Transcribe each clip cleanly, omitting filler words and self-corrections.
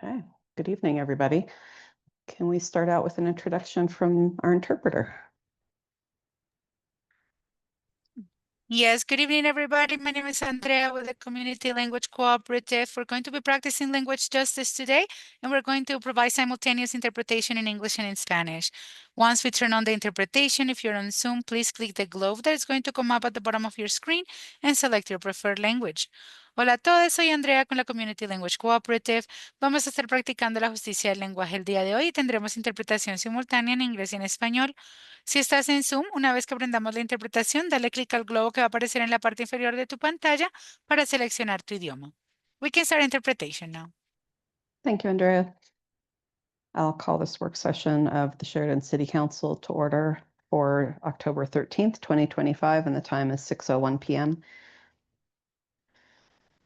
Okay, good evening, everybody. Can we start out with an introduction from our interpreter? Yes, good evening, everybody. My name is Andrea with the Community Language Cooperative. We're going to be practicing language justice today, and we're going to provide simultaneous interpretation in English and in Spanish. Once we turn on the interpretation, if you're on Zoom, please click the globe that is going to come up at the bottom of your screen and select your preferred language. Hola a todos, soy Andrea con la Community Language Cooperative. Vamos a estar practicando la justicia del lenguaje el día de hoy y tendremos interpretación simultánea en inglés y en español. Si estás en Zoom, una vez que aprendamos la interpretación, dale clic al globo que va a aparecer en la parte inferior de tu pantalla para seleccionar tu idioma. We can start interpretation now. Thank you, Andrea. I'll call this work session of the Sheridan City Council to order for October 13th, 2025, and the time is 6:01 p.m.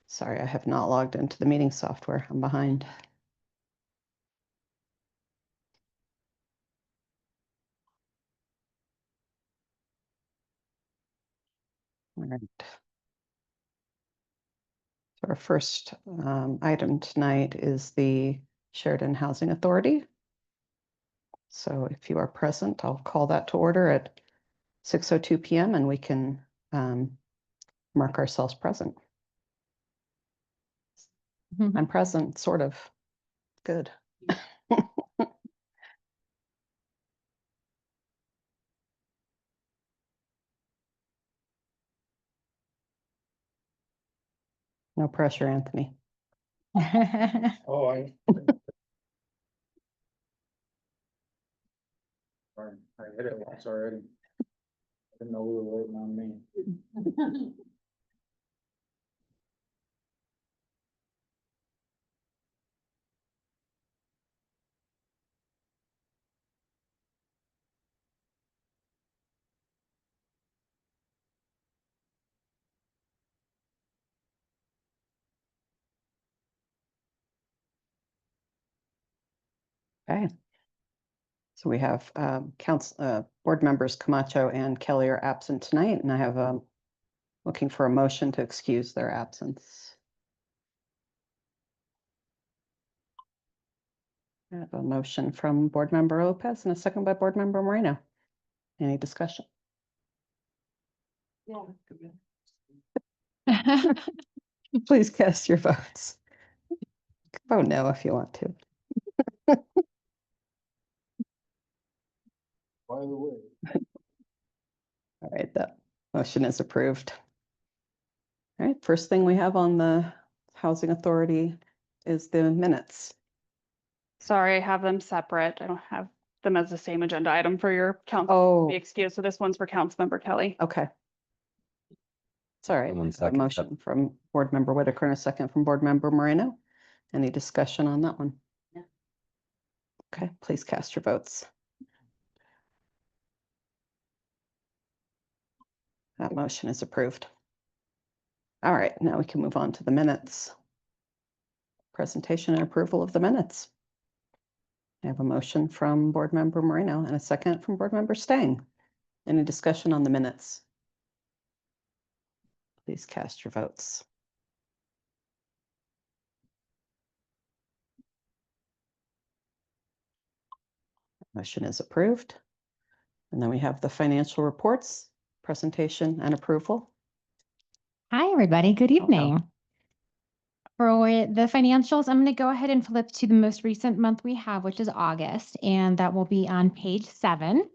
Sorry, I have not logged into the meeting software. I'm behind. All right. So our first item tonight is the Sheridan Housing Authority. So if you are present, I'll call that to order at 6:02 p.m. and we can mark ourselves present. I'm present, sort of. Good. No pressure, Anthony. Oh, I hit it once already. I didn't know we were waiting on me. Okay. So we have board members Camacho and Kelly are absent tonight, and I have looking for a motion to excuse their absence. I have a motion from board member Lopez and a second by board member Moreno. Any discussion? Yeah. Please cast your votes. Vote no if you want to. By the way. All right, that motion is approved. All right, first thing we have on the Housing Authority is the minutes. Sorry, I have them separate. I don't have them as the same agenda item for your council. Oh, Be excused. So this one's for Councilmember Kelly. okay. Sorry, Someone a second that. motion from board member Whitaker and a second from board member Moreno. Any discussion on that one? No. Okay, please cast your votes. That motion is approved. All right, now we can move on to the minutes. Presentation and approval of the minutes. I have a motion from board member Moreno and a second from board member Stang. Any discussion on the minutes? Please cast your votes. Motion is approved. And then we have the financial reports, presentation and approval. Hi, everybody. Good evening. For the financials, I'm going to go ahead and flip to the most recent month we have, which is August, and that will be on page 7.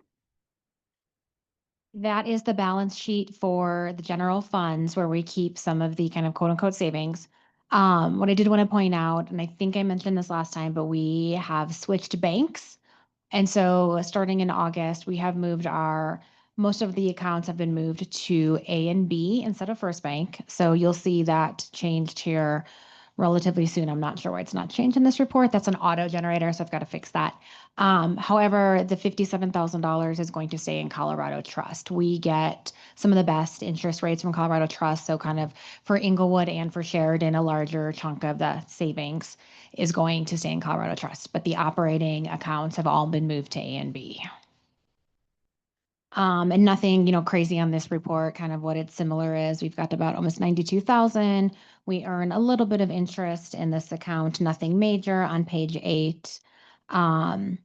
That is the balance sheet for the general funds where we keep some of the kind of quote unquote savings. What I did want to point out, and I think I mentioned this last time, but we have switched banks. And so starting in August, we have moved most of the accounts have been moved to A and B instead of First Bank. So you'll see that changed here relatively soon. I'm not sure why it's not changed in this report. That's an auto generator, so I've got to fix that. However, the $57,000 is going to stay in Colorado Trust. We get some of the best interest rates from Colorado Trust. So kind of for Inglewood and for Sheridan, a larger chunk of the savings is going to stay in Colorado Trust, but the operating accounts have all been moved to A and B. And nothing, crazy on this report, kind of what it's similar is. We've got about almost 92,000. We earn a little bit of interest in this account, nothing major on page 8. And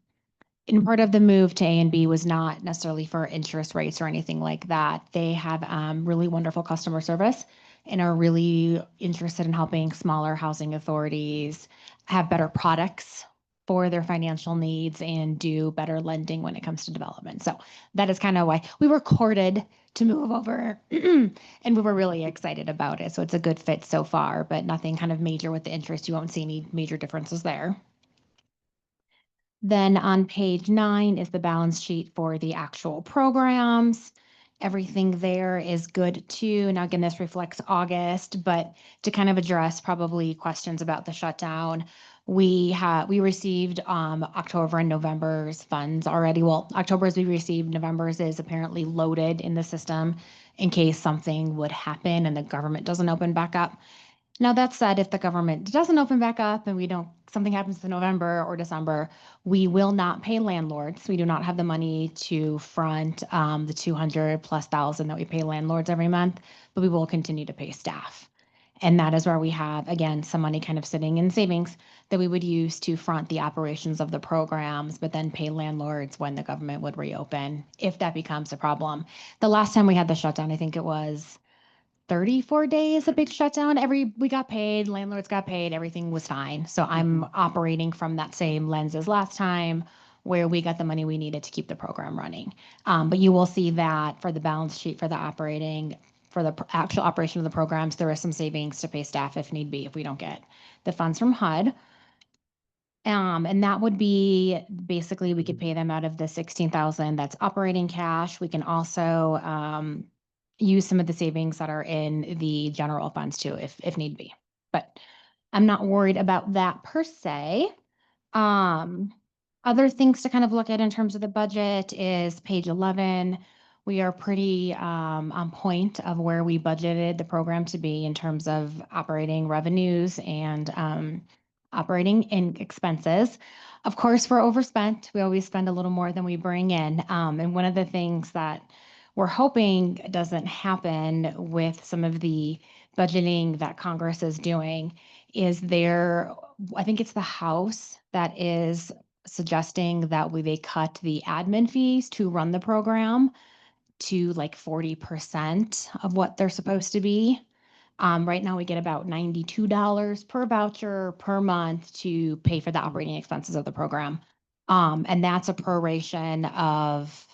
part of the move to A and B was not necessarily for interest rates or anything like that. They have really wonderful customer service and are really interested in helping smaller housing authorities have better products for their financial needs and do better lending when it comes to development. So that is kind of why we were courted to move over and we were really excited about it. So it's a good fit so far, but nothing kind of major with the interest. You won't see any major differences there. Then on page 9 is the balance sheet for the actual programs. Everything there is good too. Now, again, this reflects August, but to kind of address probably questions about the shutdown, we received October and November's funds already. Well, October's we received, November's is apparently loaded in the system in case something would happen and the government doesn't open back up. Now, that said, if the government doesn't open back up and something happens in November or December, we will not pay landlords. We do not have the money to front the 200,000+ that we pay landlords every month, but we will continue to pay staff. And that is where we have, again, some money kind of sitting in savings that we would use to front the operations of the programs, but then pay landlords when the government would reopen, if that becomes a problem. The last time we had the shutdown, I think it was 34 days, a big shutdown. We got paid, landlords got paid, everything was fine. So I'm operating from that same lens as last time where we got the money we needed to keep the program running. But you will see that for the balance sheet for the actual operation of the programs, there is some savings to pay staff if need be, if we don't get the funds from HUD. And that would be basically, we could pay them out of the 16,000 that's operating cash. We can also, use some of the savings that are in the general funds too, if need be. But I'm not worried about that per se. Other things to kind of look at in terms of the budget is page 11. We are pretty on point of where we budgeted the program to be in terms of operating revenues and operating expenses. Of course, we're overspent. We always spend a little more than we bring in. And one of the things that we're hoping doesn't happen with some of the budgeting that Congress is doing is I think it's the House that is suggesting that they cut the admin fees to run the program to like 40% of what they're supposed to be. Right now we get about $92 per voucher per month to pay for the operating expenses of the program. And that's a proration of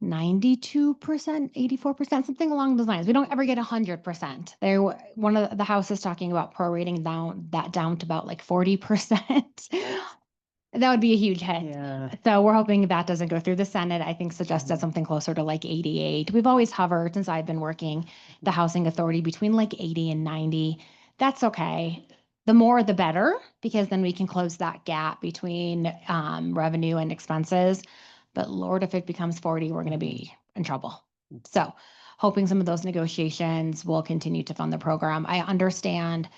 92%, 84%, something along those lines. We don't ever get 100%. One of the House is talking about prorating down to about like 40%. That would be a huge hit. Yeah. So we're hoping that doesn't go through the Senate. I think suggested something closer to like 88. We've always hovered since I've been working the Housing Authority between like 80 and 90. That's okay. The more the better, because then we can close that gap between revenue and expenses. But Lord, if it becomes 40, we're going to be in trouble. So hoping some of those negotiations will continue to fund the program. I understand,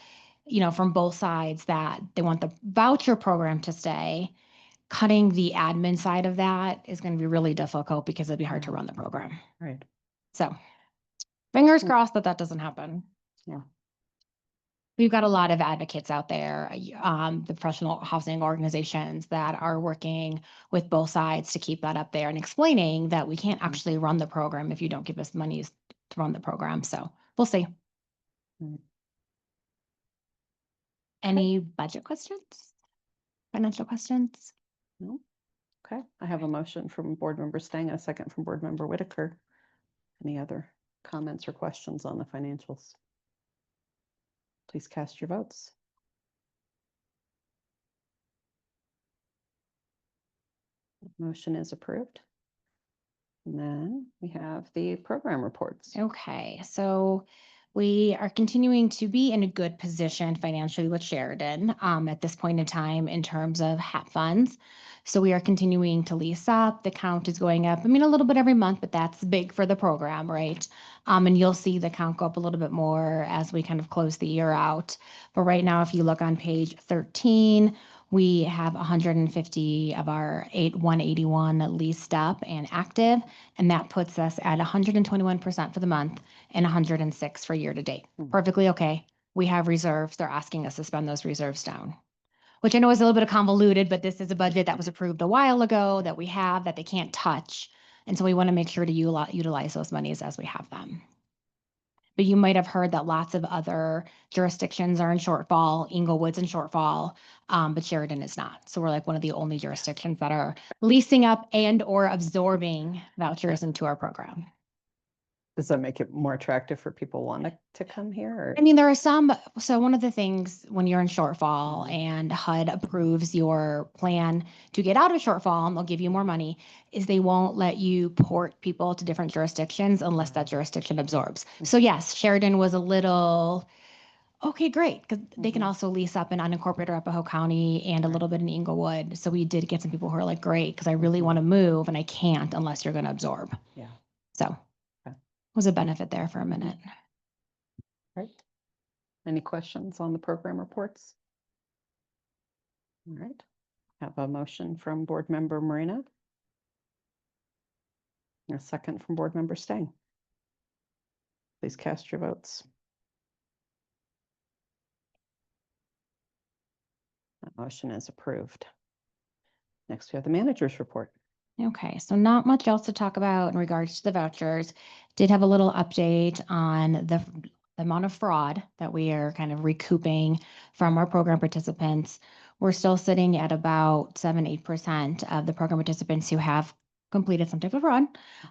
from both sides that they want the voucher program to stay. Cutting the admin side of that is going to be really difficult because it'd be hard to run the program. Right. So fingers crossed that doesn't happen. Yeah. We've got a lot of advocates out there, the professional housing organizations that are working with both sides to keep that up there and explaining that we can't actually run the program if you don't give us money to run the program. So we'll see. Mm. Any budget questions? Financial questions? No? Okay, I have a motion from Board Member Stang and a second from Board Member Whitaker. Any other comments or questions on the financials? Please cast your votes. Motion is approved. And then we have the program reports. Okay, so we are continuing to be in a good position financially with Sheridan at this point in time in terms of HAP funds. So we are continuing to lease up. The count is going up. I mean, a little bit every month, but that's big for the program, right? And you'll see the count go up a little bit more as we kind of close the year out. But right now, if you look on page 13, We have 150 of our 181 leased up and active, and that puts us at 121% for the month and 106 for year to date. Hmm. Perfectly okay. We have reserves. They're asking us to spend those reserves down, which I know is a little bit convoluted, but this is a budget that was approved a while ago that we have that they can't touch. And so we want to make sure to utilize those monies as we have them. But you might have heard that lots of other jurisdictions are in shortfall. Inglewood's in shortfall, but Sheridan is not. So we're like one of the only jurisdictions that are leasing up and or absorbing vouchers into our program. Does that make it more attractive for people wanting to come here? Or? I mean, there are some, so one of the things when you're in shortfall and HUD approves your plan to get out of shortfall and they'll give you more money, is they won't let you port people to different jurisdictions unless that jurisdiction absorbs. So yes, Sheridan was a little, okay, great, because they can Mhm. also lease up in unincorporated Arapahoe County and a little bit in Inglewood. So we did get some people who are like, great, because I really Mhm. want to move and I can't unless you're going to absorb. Yeah. So Okay. was a benefit there for a minute. Right. Any questions on the program reports? All right. Have a motion from Board Member Marina. A second from Board Member Stang. Please cast your votes. That motion is approved. Next, we have the manager's report. Okay, so not much else to talk about in regards to the vouchers. Did have a little update on the amount of fraud that we are kind of recouping from our program participants. We're still sitting at about 7-8% of the program participants who have completed some type of fraud.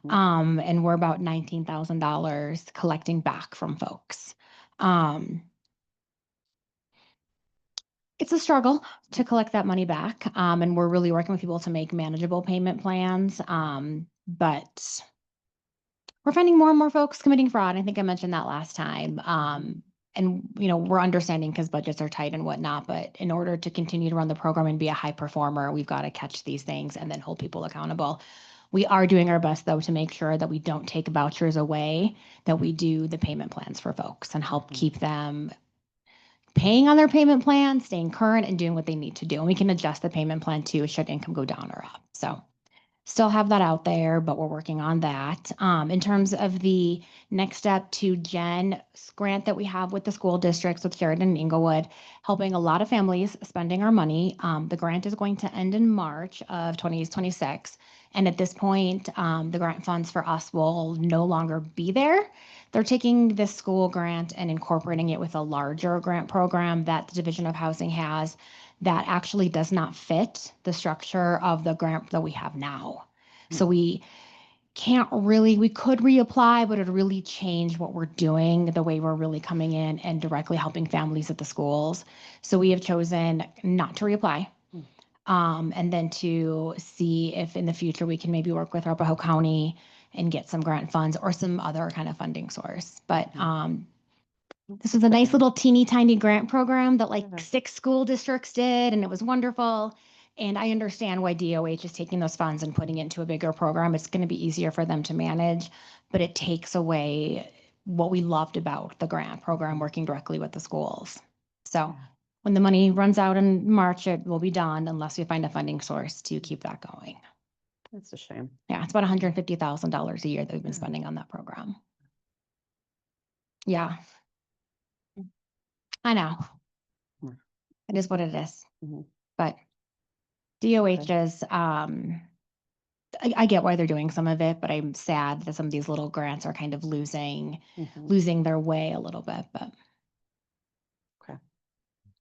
Mhm. And we're about $19,000 collecting back from folks. It's a struggle to collect that money back. And we're really working with people to make manageable payment plans. But we're finding more and more folks committing fraud. I think I mentioned that last time. And we're understanding because budgets are tight and whatnot, but in order to continue to run the program and be a high performer, we've got to catch these things and then hold people accountable. We are doing our best though to make sure that we don't take vouchers away, that we do the payment plans for folks and help keep them paying on their payment plan, staying current and doing what they need to do. And we can adjust the payment plan too, should income go down or up. So still have that out there, but we're working on that. In terms of the next step to Jen's grant that we have with the school districts with Sheridan and Inglewood, helping a lot of families spending our money. The grant is going to end in March of 2026. And at this point, the grant funds for us will no longer be there. They're taking this school grant and incorporating it with a larger grant program that the Division of Housing has that actually does not fit the structure of the grant that we have now. So we could reapply, but it would really change what we're doing, the way we're really coming in and directly helping families at the schools. So we have chosen not to reapply. And then to see if in the future we can maybe work with Arapahoe County and get some grant funds or some other kind of funding source. But this was a nice little teeny tiny grant program that like 6 school districts did, and it was wonderful. And I understand why DOH is taking those funds and putting it into a bigger program. It's going to be easier for them to manage, but it takes away what we loved about the grant program, working directly with the schools. So when the money runs out in March, it will be done unless we find a funding source to keep that going. That's a shame. Yeah, it's about $150,000 a year that we've been spending on that program. Yeah. I know. Mm. It is what it is. Mhm. But DOH is, I get why they're doing some of it, but I'm sad that some of these little grants are kind of losing their way a little bit, but. Okay.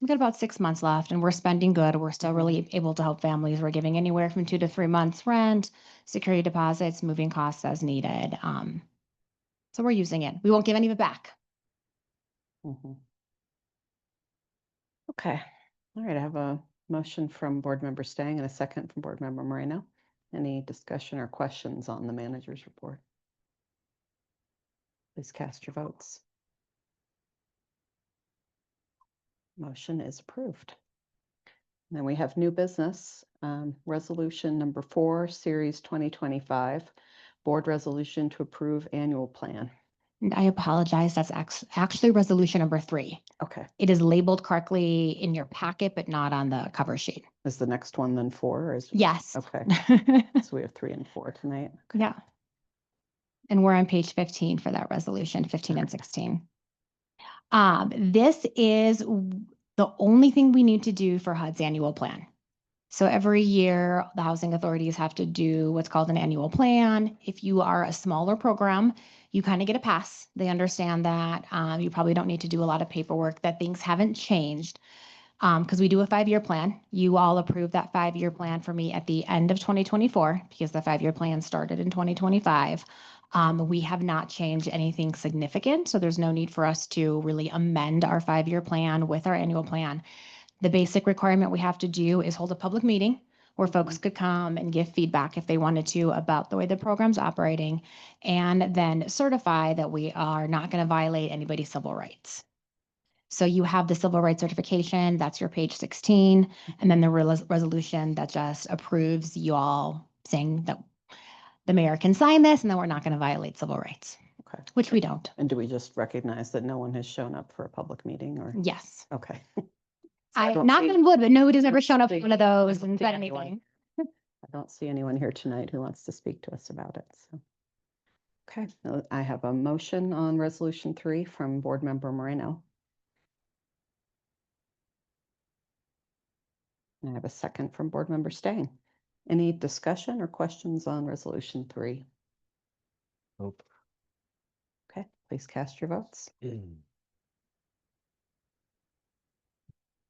We've got about 6 months left and we're spending good. We're still really able to help families. We're giving anywhere from 2 to 3 months rent, security deposits, moving costs as needed. So we're using it. We won't give any of it back. Mhm. Okay. All right. I have a motion from Board Member Stang and a second from Board Member Moreno. Any discussion or questions on the manager's report? Please cast your votes. Motion is approved. Then we have new business, resolution number 4, series 2025, board resolution to approve annual plan. And I apologize, that's actually resolution number 3. Okay, It is labeled correctly in your packet, but not on the cover sheet. is the next one then 4 or is? Yes. Okay, so we have 3 and 4 tonight. Yeah. And we're on page 15 for that resolution, 15 and 16. This is the only thing we need to do for HUD's annual plan. So every year, the housing authorities have to do what's called an annual plan. If you are a smaller program, you kind of get a pass. They understand that you probably don't need to do a lot of paperwork, that things haven't changed. Because we do a 5-year plan. You all approved that 5-year plan for me at the end of 2024 because the 5-year plan started in 2025. We have not changed anything significant, so there's no need for us to really amend our 5-year plan with our annual plan. The basic requirement we have to do is hold a public meeting where folks could come and give feedback if they wanted to about the way the program's operating, and then certify that we are not going to violate anybody's civil rights. So you have the civil rights certification, that's your page 16, and then the resolution that just approves you all saying that the mayor can sign this and then we're not going to violate civil rights, Okay. which we don't. And do we just recognize that no one has shown up for a public meeting or? Yes. Okay. I don't knock see- on wood, but nobody's ever don't shown up for see- one of I those don't and see said anyone. anything. I don't see anyone here tonight who wants to speak to us about it, so. Okay, I have a motion on resolution 3 from Board Member Moreno. And I have a second from Board Member Stang. Any discussion or questions on resolution 3? Nope. Okay, please cast your votes.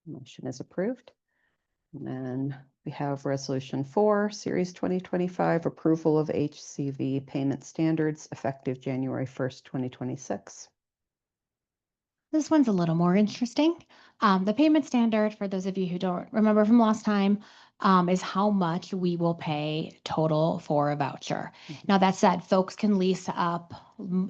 Motion is approved. And then we have resolution 4, series 2025, approval of HCV payment standards effective January 1st, 2026. This one's a little more interesting. The payment standard, for those of you who don't remember from last time, is how much we will pay total for a voucher. Mhm. Now, that said, folks can lease up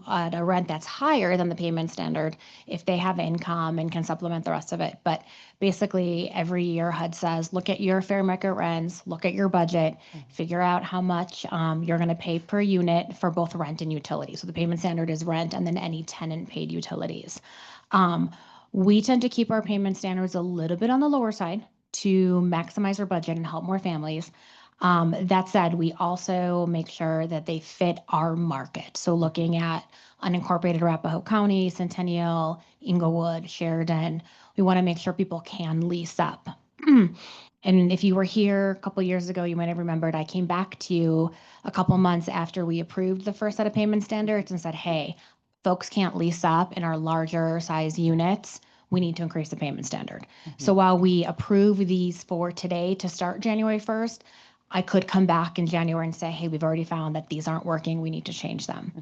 at a rent that's higher than the payment standard if they have income and can supplement the rest of it. But basically, every year HUD says, look at your fair market rents, look at your budget, figure out how much you're going to pay per unit for both rent and utilities. So the payment standard is rent and then any tenant paid utilities. We tend to keep our payment standards a little bit on the lower side to maximize our budget and help more families. That said, we also make sure that they fit our market. So looking at unincorporated Arapahoe County, Centennial, Inglewood, Sheridan, we want to make sure people can lease up. And if you were here a couple years ago, you might have remembered I came back to you a couple months after we approved the first set of payment standards and said, hey, folks can't lease up in our larger size units. We need to increase the payment standard. So while we approve these for today to start January 1st, I could come back in January and say, hey, we've already found that these aren't working. We need to change them.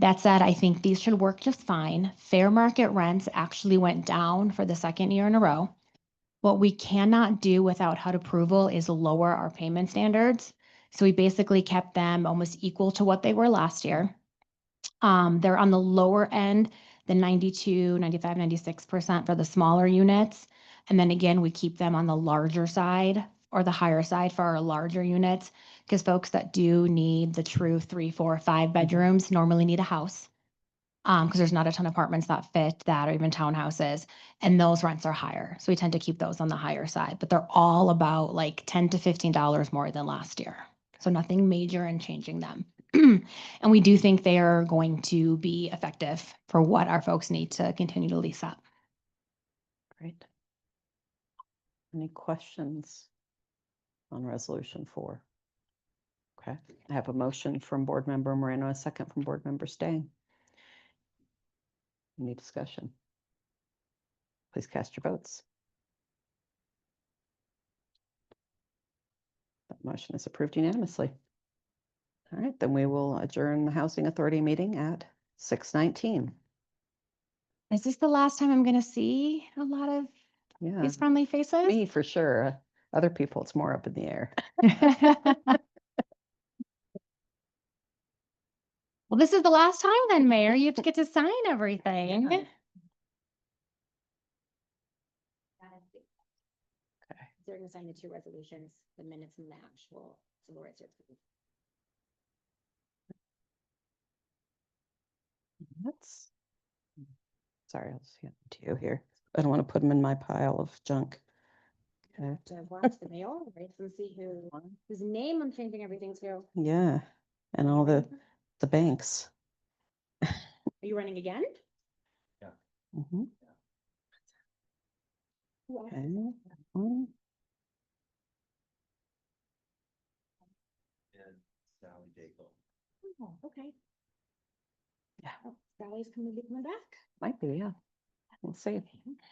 That said, I think these should work just fine. Fair market rents actually went down for the second year in a row. What we cannot do without HUD approval is lower our payment standards. So we basically kept them almost equal to what they were last year. They're on the lower end, the 92, 95, 96% for the smaller units. And then again, we keep them on the larger side or the higher side for our larger units, because folks that do need the true 3, 4, 5 bedrooms normally need a house. Because there's not a ton of apartments that fit that, or even townhouses, and those rents are higher. So we tend to keep those on the higher side, but they're all about like $10 to $15 more than last year. So nothing major in changing them. And we do think they are going to be effective for what our folks need to continue to lease up. Great. Any questions on resolution 4? Okay, I have a motion from Board Member Moreno, a second from Board Member Stang. Any discussion? Please cast your votes. That motion is approved unanimously. All right, then we will adjourn the Housing Authority meeting at 6:19. Is this the last time I'm going to see a lot of Yeah, these friendly faces? me for sure. Other people, it's more up in the air. Well, this is the last time then, Mayor. You get to sign everything. Yeah. Okay. They're going to sign the 2 resolutions, the minutes and the actual civil rights. minutes. Sorry, I'll just hand them to you here. I don't want to put them in my pile of junk. Okay. To watch the mail race and see whose name I'm changing everything to. Are Yeah, and all the banks. you running again? Mhm. Okay, that one. Oh, okay. Yeah. Oh, Sally's coming to be coming back. Might be, yeah. We'll see.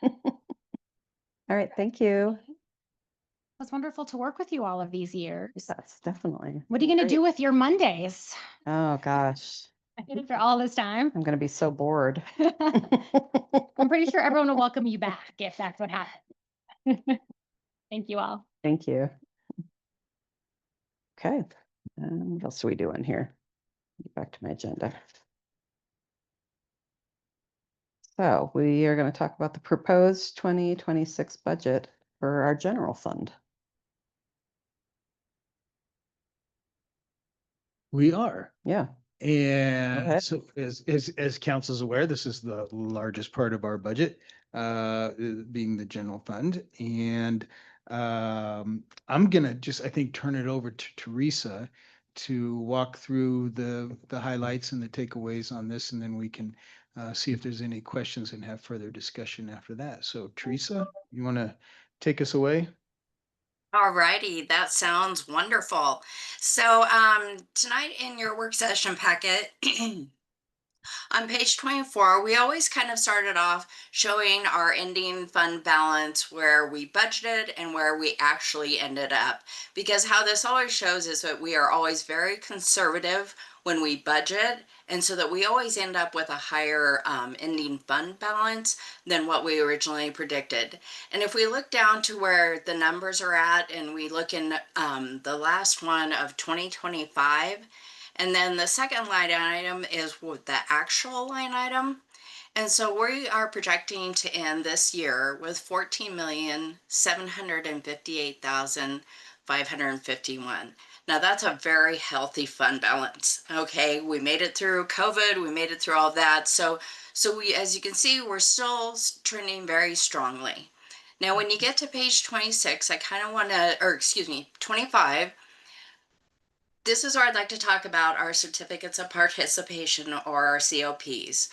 All right, thank you. It was wonderful to work with you all of these years. Yes, definitely. What are you going to do with your Mondays Oh, gosh, after all this time? I'm gonna be so bored. I'm pretty sure everyone will welcome you back if that's what happens. Thank you all. Thank you. Okay, what else are we doing here? Get back to my agenda. So we are going to talk about the proposed 2026 budget for our general fund. We are. Yeah, And ahead. so as council's aware, this is the largest part of our budget, being the general fund. And I'm gonna just, I think, turn it over to Teresa to walk through the highlights and the takeaways on this, and then we can see if there's any questions and have further discussion after that. So Teresa, you want to take us away? Alrighty, that sounds wonderful. So tonight in your work session packet, on page 24, we always kind of started off showing our ending fund balance where we budgeted and where we actually ended up. Because how this always shows is that we are always very conservative when we budget, and so that we always end up with a higher ending fund balance than what we originally predicted. And if we look down to where the numbers are at, and we look in the last one of 2025, and then the second line item is with the actual line item. And so we are projecting to end this year with 14,758,551. Now that's a very healthy fund balance. Okay, we made it through COVID, we made it through all that. So we, as you can see, we're still trending very strongly. Now, when you get to page 26, I kind of want to, or excuse me, 25, this is where I'd like to talk about our certificates of participation, or our COPs.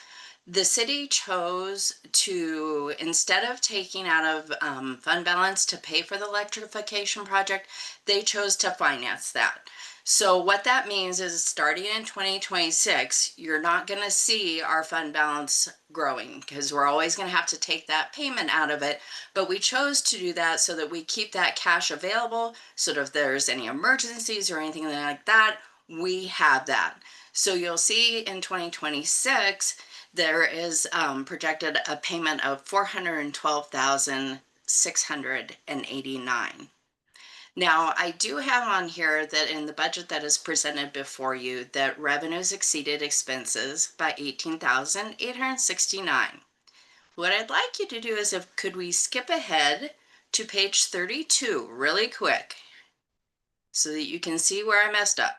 The city chose to, instead of taking out of fund balance to pay for the electrification project, they chose to finance that. So what that means is, starting in 2026, you're not going to see our fund balance growing, because we're always going to have to take that payment out of it. But we chose to do that so that we keep that cash available, so that if there's any emergencies or anything like that, we have that. So you'll see in 2026, there is projected a payment of $412,689. Now, I do have on here that in the budget that is presented before you, that revenues exceeded expenses by $18,869. What I'd like you to do is, could we skip ahead to page 32 really quick so that you can see where I messed up.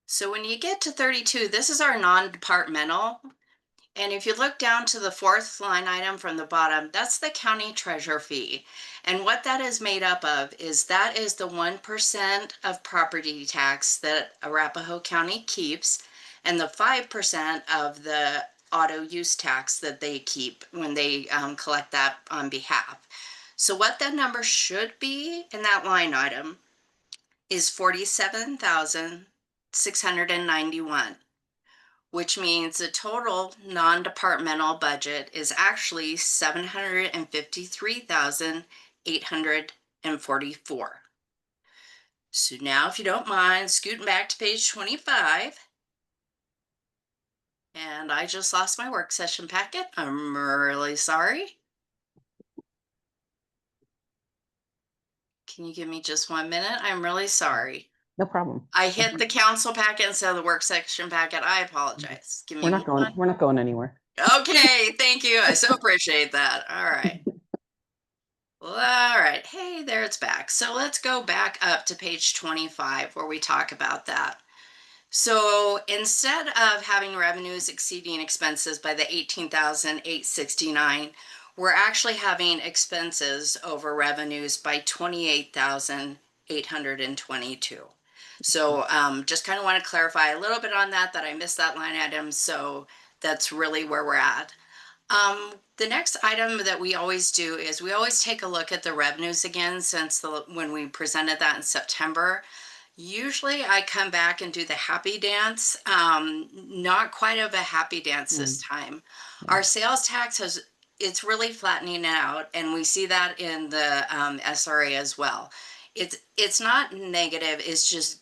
So when you get to 32, this is our non-departmental. And if you look down to the fourth line item from the bottom, that's the county treasurer fee. And what that is made up of is, that is the 1% of property tax that Arapahoe County keeps, and the 5% of the auto use tax that they keep when they collect that on behalf. So what that number should be in that line item is 47,691. Which means the total non-departmental budget is actually 753,844. So now, if you don't mind, scooting back to page 25. And I just lost my work session packet. I'm really sorry. Can you give me just 1 minute? I'm really sorry. No problem. I hit the council packet instead of the work section packet. I apologize. Give me We're not going anywhere. Okay, thank you. I so appreciate that. All right. Well, all right. Hey, there, it's back. So let's go back up to page 25 where we talk about that. So instead of having revenues exceeding expenses by the 18,869, we're actually having expenses over revenues by 28,822. So just kind of want to clarify a little bit on that I missed that line item. So that's really where we're at. The next item that we always do is we always take a look at the revenues again since when we presented that in September. Usually I come back and do the happy dance. Not quite of a happy dance this time. Our sales tax it's really flattening out, and we see that in the SRA as well. It's not negative, it's just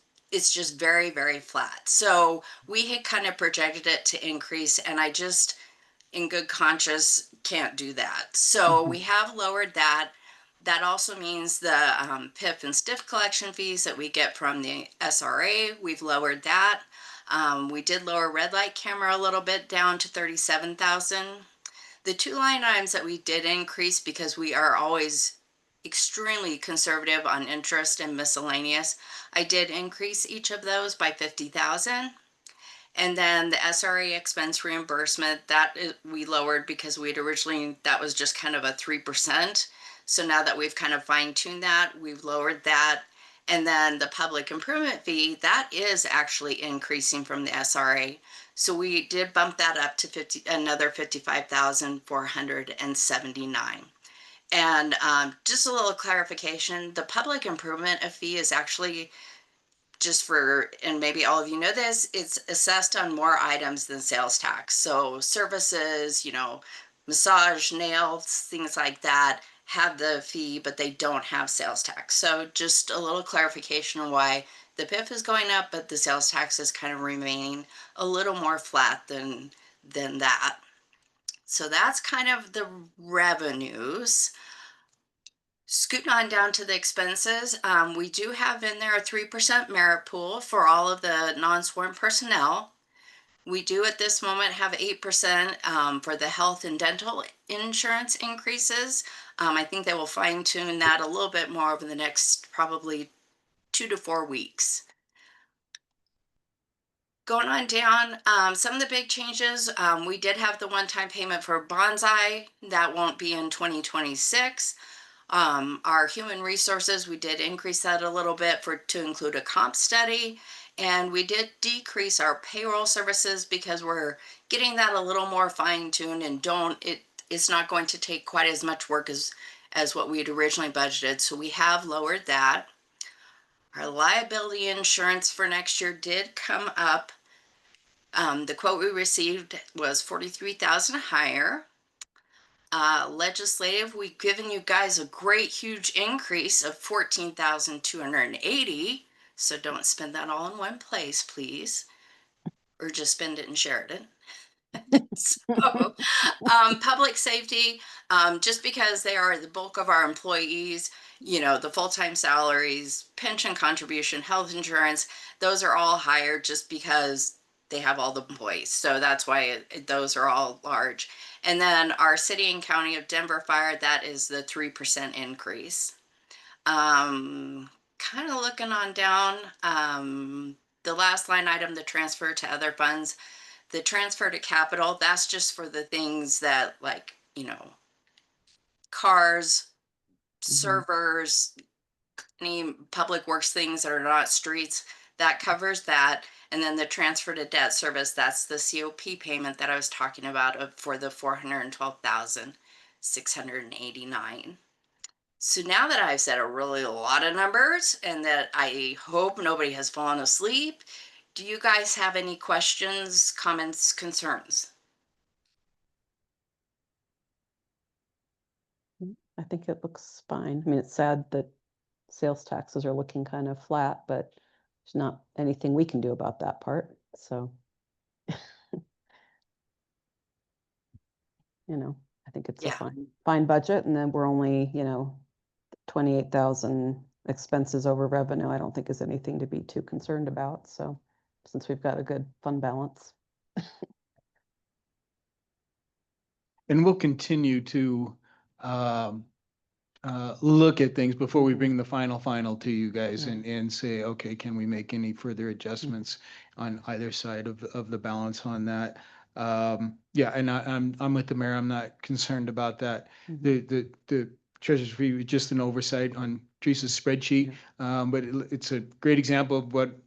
very, very flat. So we had kind of projected it to increase, and I just in good conscience can't do that. So we have lowered that. That also means the PIF and STIF collection fees that we get from the SRA, we've lowered that. We did lower red light camera a little bit down to 37,000. The two line items that we did increase because we are always extremely conservative on interest and miscellaneous, I did increase each of those by 50,000. And then the SRA expense reimbursement, we lowered because we'd originally, that was just kind of a 3%. So now that we've kind of fine-tuned that, we've lowered that. And then the public improvement fee, that is actually increasing from the SRA. So we did bump that up to another 55,479. And just a little clarification, the public improvement fee is actually just for, and maybe all of you know this, it's assessed on more items than sales tax. So services, massage, nails, things like that have the fee, but they don't have sales tax. So just a little clarification on why the PIF is going up, but the sales tax is kind of remaining a little more flat than that. So that's kind of the revenues. Scooting on down to the expenses, we do have in there a 3% merit pool for all of the non-sworn personnel. We do at this moment have 8% for the health and dental insurance increases. I think they will fine tune that a little bit more over the next probably 2 to 4 weeks. Going on down, some of the big changes, we did have the one-time payment for Bonsai. That won't be in 2026. Our human resources, we did increase that a little bit to include a comp study, and we did decrease our payroll services because we're getting that a little more fine-tuned and it's not going to take quite as much work as what we had originally budgeted. So we have lowered that. Our liability insurance for next year did come up. The quote we received was 43,000 higher. Legislative, we've given you guys a great huge increase of 14,280. So don't spend that all in one place, please, or just spend it in Sheridan. So, public safety, just because they are the bulk of our employees, the full-time salaries, pension contribution, health insurance, those are all higher just because they have all the employees. So that's why those are all large. And then our city and county of Denver fire, that is the 3% increase. Kind of looking on down, the last line item, the transfer to other funds, the transfer to capital, that's just for the things that like, cars, servers, any public works things that are not streets, that covers that. And then the transfer to debt service, that's the COP payment that I was talking about for the 412,689. So now that I've said a lot of numbers and that I hope nobody has fallen asleep, do you guys have any questions, comments, concerns? I think it looks fine. I mean, it's sad that sales taxes are looking kind of flat, but there's not anything we can do about that part. So, I think it's a Yeah. fine budget. And then we're only, 28,000 expenses over revenue. I don't think is anything to be too concerned about. So since we've got a good fund balance. And we'll continue to look at things before we Mhm. bring the final to you guys Yeah. and say, okay, can we make any further adjustments on either side of the balance on that? Yeah, and I'm with the mayor. I'm not concerned about that. Mhm. The treasurer's fee was just an oversight on Teresa's spreadsheet. But it's a great example of what,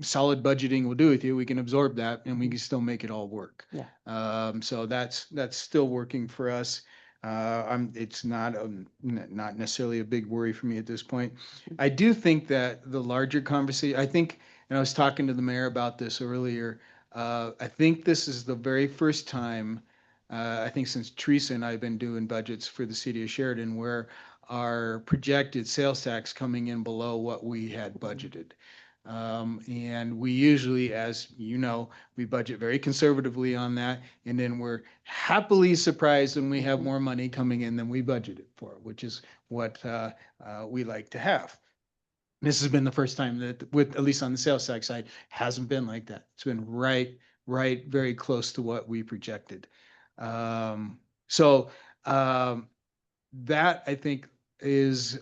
solid budgeting will do with you. We can absorb that and we can still make it all work. Yeah. So that's still working for us. It's not, not necessarily a big worry for me at this point. I do think that the larger conversation, I think, and I was talking to the mayor about this earlier, I think this is the very first time, I think since Teresa and I have been doing budgets for the city of Sheridan, where our projected sales tax coming in below what we had budgeted. And we usually, as you know, we budget very conservatively on that. And then we're happily surprised when we have more money coming in than we budgeted for, which is what we like to have. This has been the first time that, with at least on the sales tax side, hasn't been like that. It's been right, very close to what we projected. So that I think is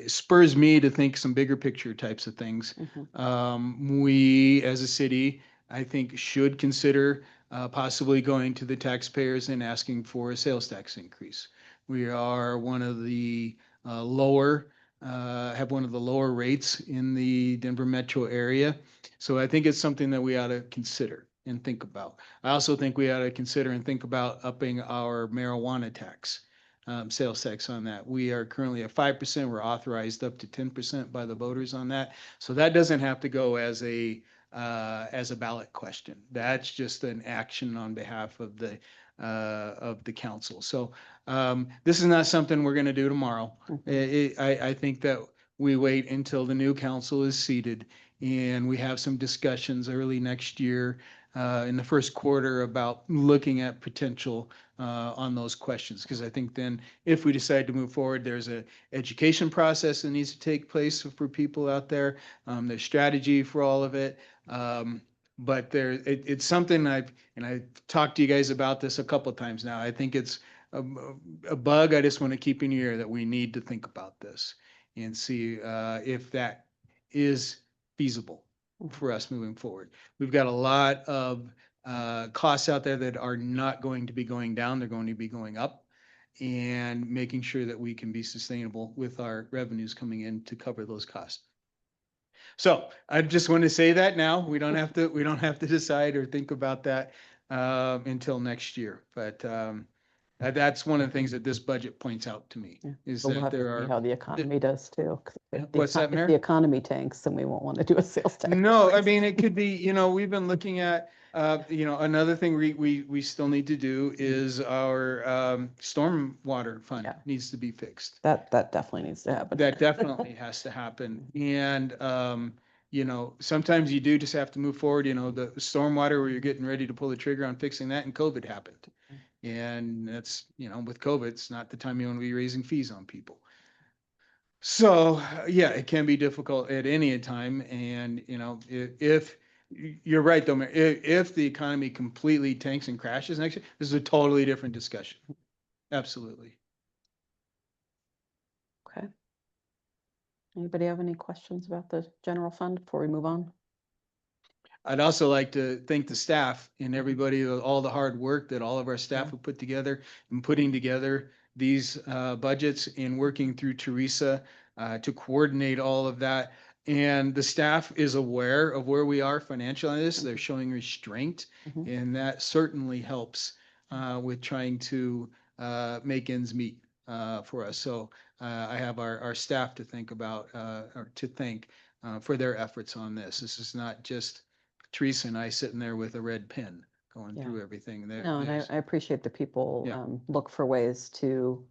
spurs me to think some bigger picture types of things. Mhm. We, as a city, I think should consider possibly going to the taxpayers and asking for a sales tax increase. We are one of the have one of the lower rates in the Denver metro area. So I think it's something that we ought to consider and think about. I also think we ought to consider and think about upping our marijuana tax. Sales tax on that. We are currently at 5%. We're authorized up to 10% by the voters on that. So that doesn't have to go as a ballot question. That's just an action on behalf of the council. So this is not something we're going to do tomorrow. I think that we wait until the new council is seated and we have some discussions early next year in the first quarter about looking at potential on those questions. Because I think then if we decide to move forward, there's a education process that needs to take place for people out there. There's strategy for all of it. But it's something I've talked to you guys about this a couple of times now. I think it's a bug I just want to keep in your ear that we need to think about this and see if that is feasible for us moving forward. We've got a lot of costs out there that are not going to be going down. They're going to be going up, and making sure that we can be sustainable with our revenues coming in to cover those costs. So I just want to say that now. We don't have to decide or think about that until next year. But that's one of the things that this budget points out to me Yeah. is We'll that have to there see are. how the economy does too. 'Cause if the What's that, if Mayor? the economy tanks, then we won't want to do a sales tax. No, I mean, it could be, we've been looking at, another thing we still need to do is our stormwater fund Yeah. needs to be fixed. That definitely needs to happen. That definitely has to happen. And, sometimes you do just have to move forward, the stormwater where you're getting ready to pull the trigger on fixing that and COVID happened. And that's, with COVID, it's not the time you want to be raising fees on people. So, yeah, it can be difficult at any time. And, if you're right, though, Mayor, if the economy completely tanks and crashes next year, this is a totally different discussion. Absolutely. Okay. Anybody have any questions about the general fund before we move on? I'd also like to thank the staff and everybody, all the hard work that all of our staff have put together in putting together these budgets and working through Teresa to coordinate all of that. And the staff is aware of where we are financially on this. They're showing restraint, and that certainly helps with trying to make ends meet for us. So I have our staff to think about or to thank for their efforts on this. This is not just Teresa and I sitting there with a red pen going Yeah. through everything. No, and I appreciate the people Yeah. look for ways to,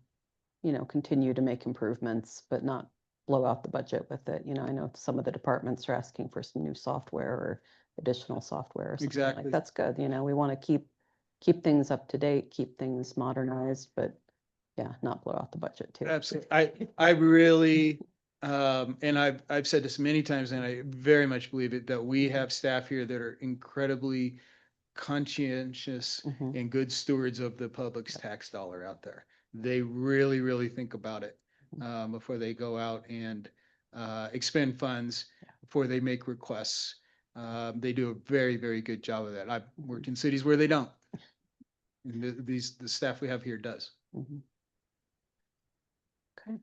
continue to make improvements, but not blow out the budget with it. I know some of the departments are asking for some new software or additional software or something Exactly. like that's good. We want to keep things up to date, keep things modernized, but yeah, not blow out the budget too. Absolutely. I really, and I've said this many times, and I very much believe it, that we have staff here that are incredibly conscientious Mhm. and good stewards of the public's tax dollar out there. They really, really think about it before they go out and expend funds, before they make requests. They do a very, very good job of that. I've worked in cities where they don't. And the staff we have here does. Mhm. Okay.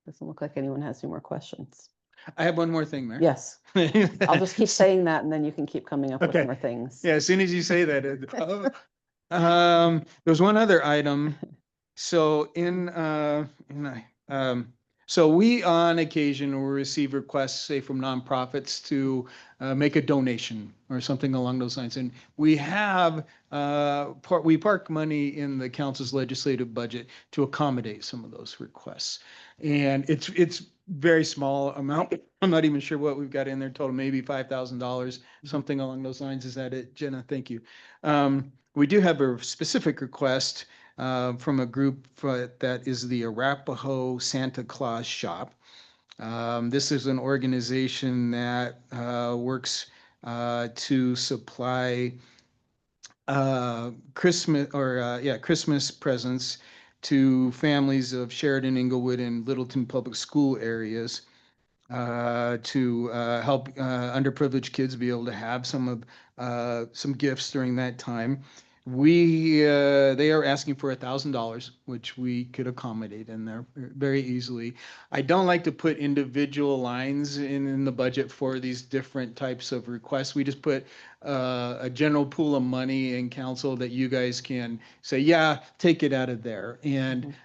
Doesn't look like anyone has any more questions. I have one more thing, Mayor. Yes, I'll just keep saying that and then you can keep coming up with Okay. more things. Yeah, as soon as you say that, there's one other item. So so we on occasion will receive requests, say from nonprofits, to make a donation or something along those lines. And we have we park money in the council's legislative budget to accommodate some of those requests. And it's very small amount. I'm not even sure what we've got in there total, maybe $5,000, something along those lines. Is that it, Jenna? Thank you. We do have a specific request from a group that is the Arapahoe Santa Claus Shop. This is an organization that works to supply Christmas presents to families of Sheridan, Inglewood, and Littleton public school areas to help underprivileged kids be able to have some gifts during that time. They are asking for $1,000, which we could accommodate in there very easily. I don't like to put individual lines in the budget for these different types of requests. We just put a general pool of money in council that you guys can say, yeah, take it out of there. And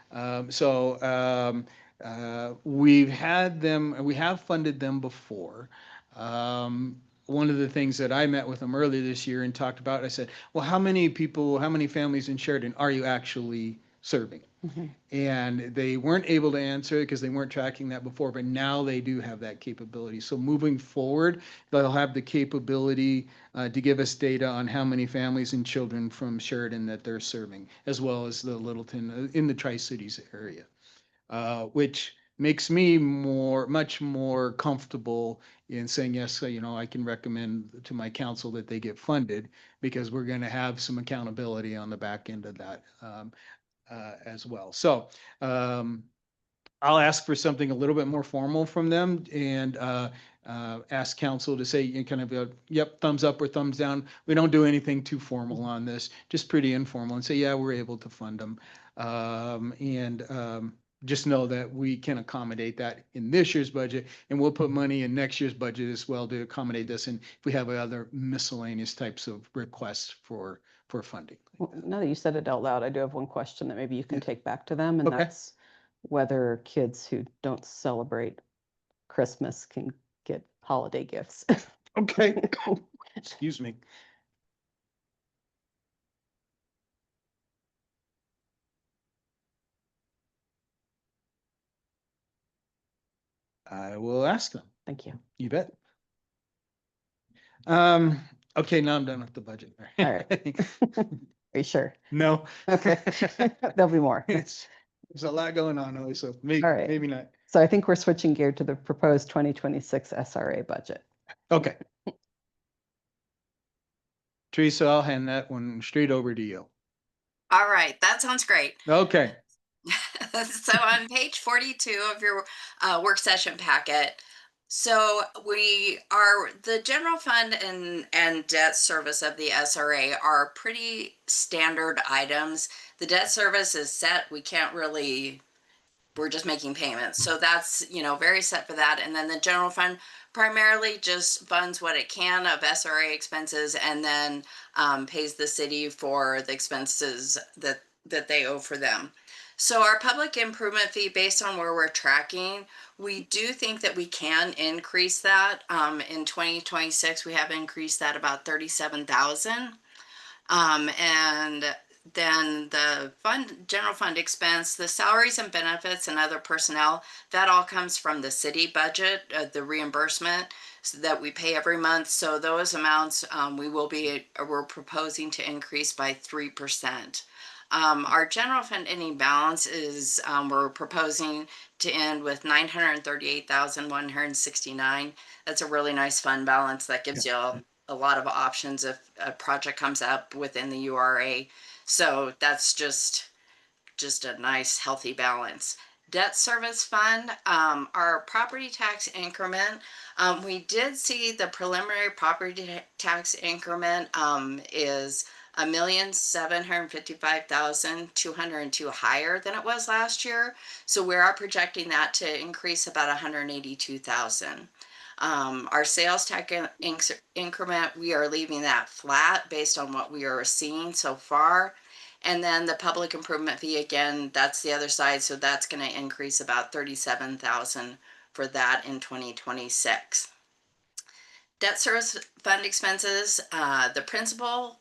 we have funded them before. One of the things that I met with them earlier this year and talked about, I said, well, how many families in Sheridan are you actually serving? Mhm. And they weren't able to answer because they weren't tracking that before, but now they do have that capability. So moving forward, they'll have the capability to give us data on how many families and children from Sheridan that they're serving, as well as the Littleton in the Tri-Cities area. Which makes me much more comfortable in saying, yes, I can recommend to my council that they get funded, because we're going to have some accountability on the back end of that as well. So I'll ask for something a little bit more formal from them and ask council to say kind of yep, thumbs up or thumbs down. We don't do anything too formal on this, just pretty informal, and say, yeah, we're able to fund them. Just know that we can accommodate that in this year's budget, and we'll put money in next year's budget as well to accommodate this. And if we have other miscellaneous types of requests for funding. Well, now that you said it out loud, I do have one question that maybe you can Yeah. take back to them, and Okay. that's whether kids who don't celebrate Christmas can get holiday gifts. Okay. Excuse me. I will ask them. Thank you. You bet. Okay, now I'm done with the budget. All right. Are you sure? No. Okay. There'll be more. There's a lot going on, Ellie, so maybe, All right. maybe not. So I think we're switching gear to the proposed 2026 SRA budget. Okay. Teresa, I'll hand that one straight over to you. All right, that sounds great. Okay. So on page 42 of your work session packet, so the general fund and debt service of the SRA are pretty standard items. The debt service is set. We're just making payments. So that's, very set for that. And then the general fund primarily just funds what it can of SRA expenses, and then pays the city for the expenses that they owe for them. So our public improvement fee, based on where we're tracking, we do think that we can increase that. In 2026, we have increased that about 37,000. And then the general fund expense, the salaries and benefits and other personnel, that all comes from the city budget, the reimbursement that we pay every month. So those amounts we're proposing to increase by 3%. Our general fund ending balance is we're proposing to end with 938,169. That's a really nice fund balance. That gives you a lot of options if a project comes up within the URA. So that's just a nice healthy balance. Debt service fund, our property tax increment, we did see the preliminary property tax increment is $1,755,202 higher than it was last year. So we are projecting that to increase about 182,000. Our sales tax increment, we are leaving that flat based on what we are seeing so far. And then the public improvement fee, again, that's the other side. So that's going to increase about 37,000 for that in 2026. Debt service fund expenses, the principal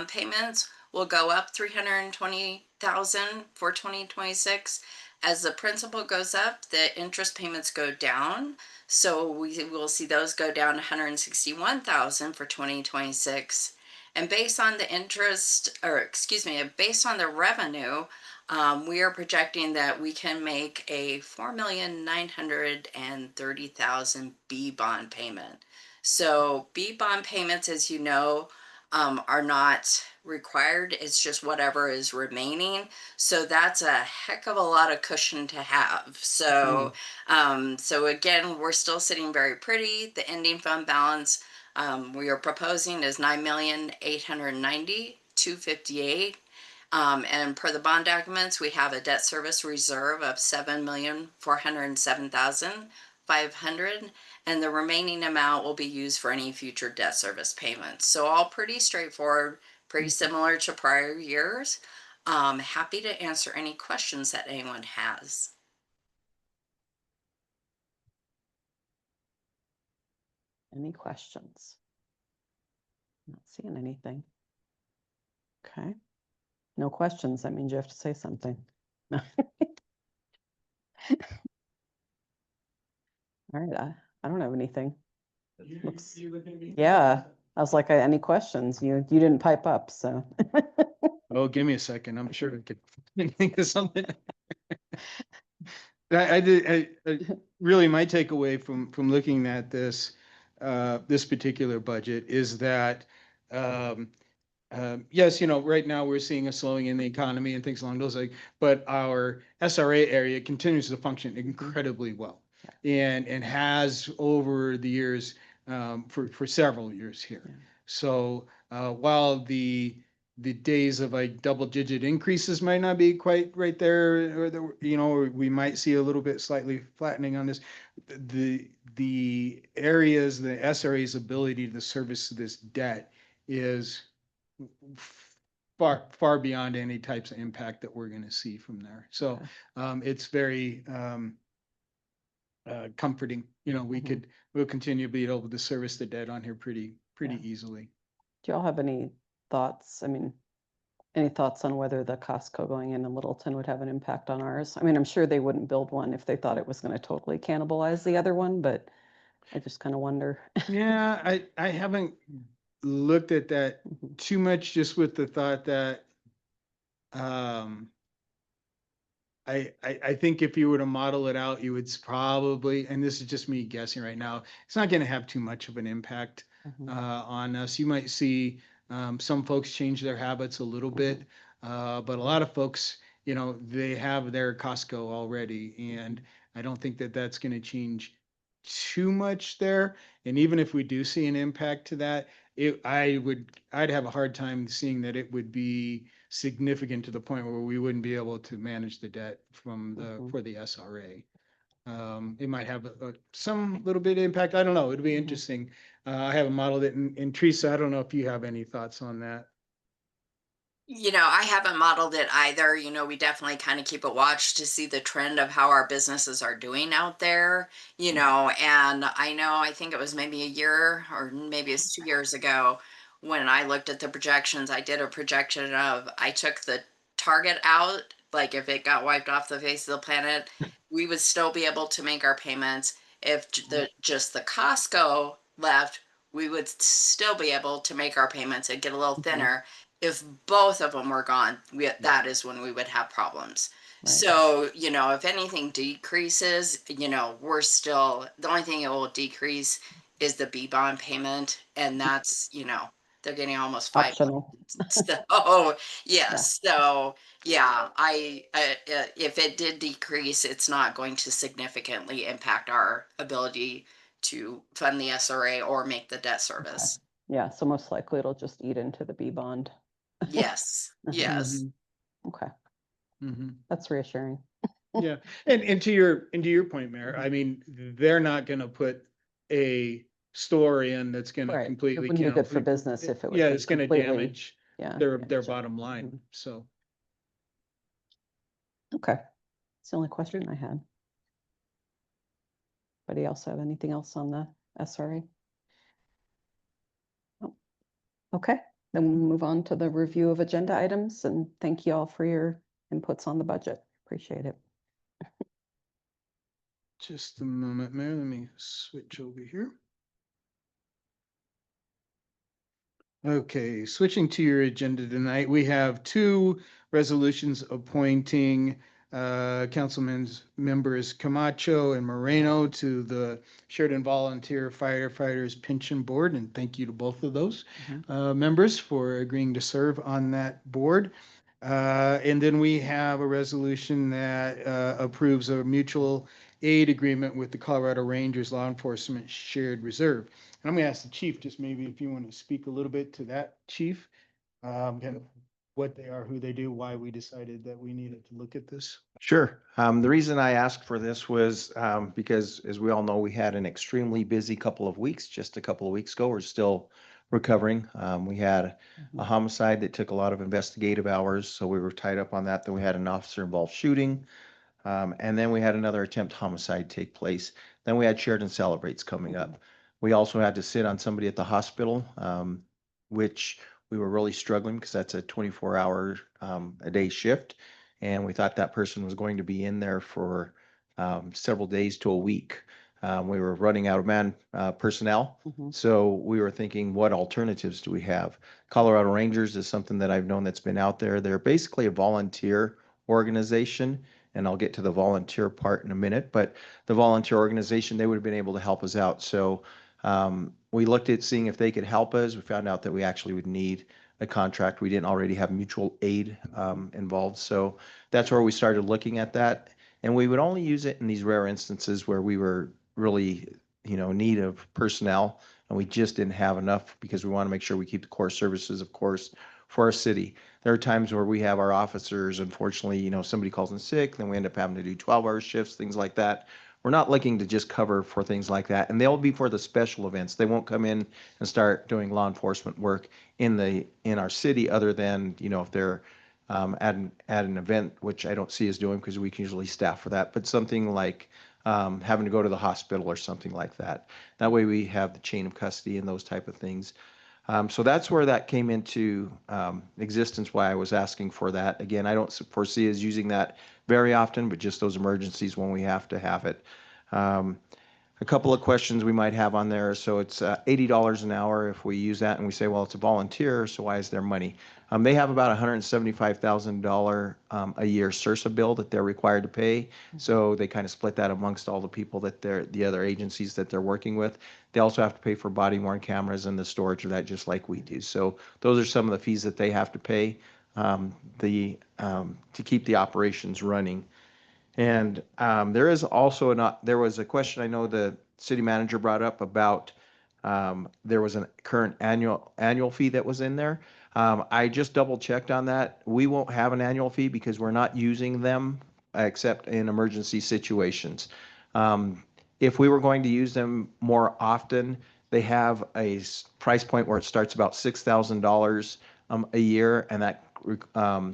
payments will go up 320,000 for 2026. As the principal goes up, the interest payments go down. So we will see those go down 161,000 for 2026. And based on the interest, or excuse me, based on the revenue, we are projecting that we can make a $4,930,000 B bond payment. So B bond payments, as you know, are not required. It's just whatever is remaining. So that's a heck of a lot of cushion to have. So, so again, we're still sitting very pretty. The ending fund balance we are proposing is $9,890,258. And per the bond documents, we have a debt service reserve of $7,407,500, and the remaining amount will be used for any future debt service payments. So all pretty straightforward, pretty similar to prior years. Happy to answer any questions that anyone has. Any questions? Not seeing anything. Okay. No questions. That means you have to say something. All right. I don't have anything. Looks- Yeah. I was like, any questions? You didn't pipe up, so. Oh, give me a second. I'm sure I could think of something. I really, my takeaway from looking at this, this particular budget is that, yes, right now we're seeing a slowing in the economy and things along those lines, but our SRA area continues to function incredibly well and has over the years, for several years here. Yeah. So while the days of like double-digit increases might not be quite right there, or or we might see a little bit slightly flattening on this, the areas, the SRA's ability to service this debt is far beyond any types of impact that we're going to see from there. So it's very comforting. We'll continue to be able to service the debt on here pretty easily. Do y'all have any thoughts? I mean, any thoughts on whether the Costco going in Littleton would have an impact on ours? I mean, I'm sure they wouldn't build one if they thought it was going to totally cannibalize the other one, but I just kind of wonder. Yeah, I haven't looked at that too much, just with the thought that I think if you were to model it out, you would probably, and this is just me guessing right now, it's not going to have too much of an impact on us. You might see some folks change their habits a little bit, but a lot of folks, they have their Costco already, and I don't think that that's going to change too much there. And even if we do see an impact to that, I'd have a hard time seeing that it would be significant to the point where we wouldn't be able to manage the debt from for the SRA. It might have some little bit of impact. I don't know. It'd be interesting. I haven't modeled it. And Teresa, I don't know if you have any thoughts on that. I haven't modeled it either. We definitely kind of keep a watch to see the trend of how our businesses are doing out there, and I think it was maybe a year or maybe it's 2 years ago when I looked at the projections. I did a projection of, I took the Target out, like if it got wiped off the face of the planet, we would still be able to make our payments. If just the Costco left, we would still be able to make our payments and get a little thinner. If both of them were gone, that is when we would have problems. Right. So, if anything decreases, we're still, the only thing it will decrease is the B bond payment. And that's, they're getting almost 5 Optional. So, yes, so yeah, if it did decrease, it's not going to significantly impact our ability to fund the SRA or make the debt service. Yeah, so most likely it'll just eat into the B bond. Yes, yes. Okay, Mhm. that's reassuring. Yeah, and to your point, Mayor, I mean, they're not gonna put a store in that's gonna Right. It completely. wouldn't be good for business if it was Yeah, just it's gonna completely- damage Yeah. their damage it. bottom line, Mhm. so. Okay, that's the only question I had. Anybody else have anything else on the SRA? No. Okay, then we'll move on to the review of agenda items, and thank you all for your inputs on the budget. Appreciate it. Just a moment, Mayor, let me switch over here. Okay, switching to your agenda tonight, we have two resolutions appointing councilmen members Camacho and Moreno to the Sheridan Volunteer Firefighters Pension Board, and thank you to both of those members for agreeing to serve on that board. And then we have a resolution that approves a mutual aid agreement with the Colorado Rangers Law Enforcement Shared Reserve. And I'm going to ask the chief, just maybe if you want to speak a little bit to that, chief, kind of what they are, who they do, why we decided that we needed to look at this. Sure. The reason I asked for this was because, as we all know, we had an extremely busy couple of weeks. Just a couple of weeks ago, we're still recovering. We had a homicide that took a lot of investigative hours, so we were tied up on that. Then we had an officer-involved shooting, and then we had another attempt homicide take place. Then we had Sheridan Celebrates coming up. We also had to sit on somebody at the hospital, which we were really struggling because that's a 24-hour a day shift. And we thought that person was going to be in there for several days to a week. We were running out of personnel. So we were thinking, what alternatives do we have? Colorado Rangers is something that I've known that's been out there. They're basically a volunteer organization, and I'll get to the volunteer part in a minute, but the volunteer organization, they would have been able to help us out. So we looked at seeing if they could help us. We found out that we actually would need a contract. We didn't already have mutual aid involved. So that's where we started looking at that. And we would only use it in these rare instances where we were really, need of personnel, and we just didn't have enough because we want to make sure we keep the core services, of course, for our city. There are times where we have our officers, unfortunately, somebody calls in sick, then we end up having to do 12-hour shifts, things like that. We're not looking to just cover for things like that, and they'll be for the special events. They won't come in and start doing law enforcement work in our city, other than if they're at an event, which I don't see us doing because we can usually staff for that. But something like having to go to the hospital or something like that. That way we have the chain of custody and those type of things. So that's where that came into existence, why I was asking for that. Again, I don't foresee us using that very often, but just those emergencies when we have to have it. A couple of questions we might have on there. So it's $80 an hour if we use that, and we say, well, it's a volunteer, so why is there money? They have about $175,000 a year CIRSA bill that they're required to pay. So they kind of split that amongst all the people that the other agencies that they're working with. They also have to pay for body worn cameras and the storage of that, just like we do. So those are some of the fees that they have to pay to keep the operations running. And there is also there was a question I know the city manager brought up about there was a current annual fee that was in there. I just double checked on that. We won't have an annual fee because we're not using them except in emergency situations. If we were going to use them more often, they have a price point where it starts about $6,000 a year, and that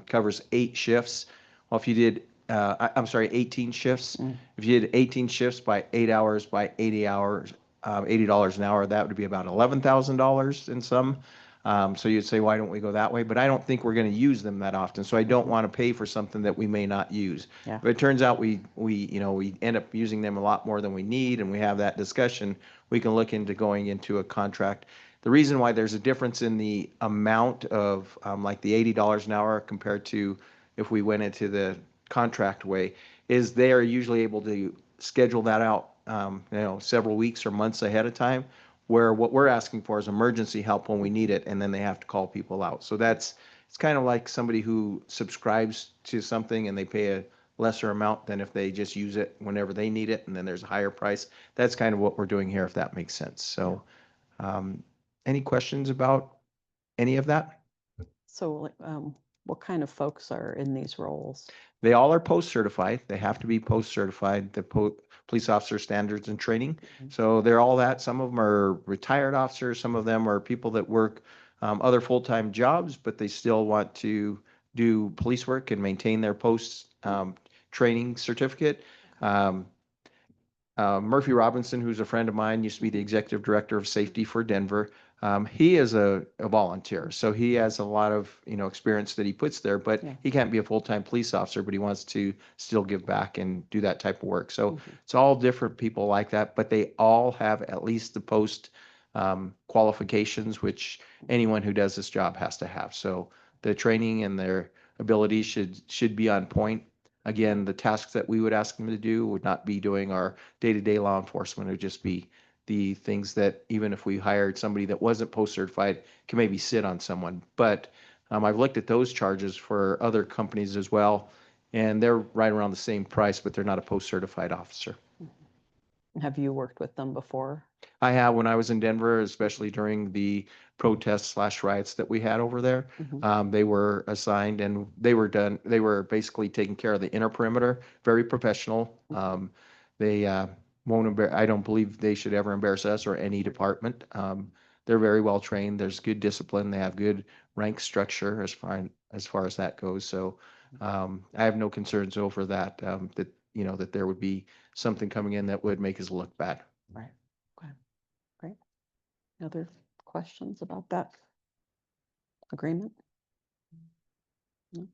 covers 8 shifts. Well, if you did I'm sorry, 18 shifts. If you did 18 shifts by 8 hours by 80 hours, $80 an hour, that would be about $11,000 in some. So you'd say, why don't we go that way? But I don't think we're going to use them that often. So I don't want to pay for something that we may not use. Yeah. If it turns out we end up using them a lot more than we need, and we have that discussion, we can look into going into a contract. The reason why there's a difference in the amount of like the $80 an hour compared to if we went into the contract way is they are usually able to schedule that out several weeks or months ahead of time, where what we're asking for is emergency help when we need it, and then they have to call people out. So it's kind of like somebody who subscribes to something and they pay a lesser amount than if they just use it whenever they need it, and then there's a higher price. That's kind of what we're doing here, if that makes sense. So, any questions about any of that? So like, what kind of folks are in these roles? They all are post-certified. They have to be post-certified, the police officer standards and training. So they're all that. Some of them are retired officers. Some of them are people that work other full-time jobs, but they still want to do police work and maintain their post training certificate. Murphy Robinson, who's a friend of mine, used to be the executive director of safety for Denver. He is a volunteer, so he has a lot of, experience that he puts there, but Yeah. he can't be a full-time police officer, but he wants to still give back and do that type of work. So it's all different people like that, but they all have at least the post qualifications, which anyone who does this job has to have. So the training and their abilities should be on point. Again, the tasks that we would ask them to do would not be doing our day-to-day law enforcement. It would just be the things that even if we hired somebody that wasn't post-certified, can maybe sit on someone. But I've looked at those charges for other companies as well, and they're right around the same price, but they're not a post-certified officer. Have you worked with them before? I have, when I was in Denver, especially during the protests/riots that we had over there. They were assigned and they were basically taking care of the inner perimeter, very professional. They won't I don't believe they should ever embarrass us or any department. They're very well trained. There's good discipline. They have good rank structure as far as that goes. So I have no concerns over that, that there would be something coming in that would make us look bad. Right. Okay. Great. Other questions about that agreement? No?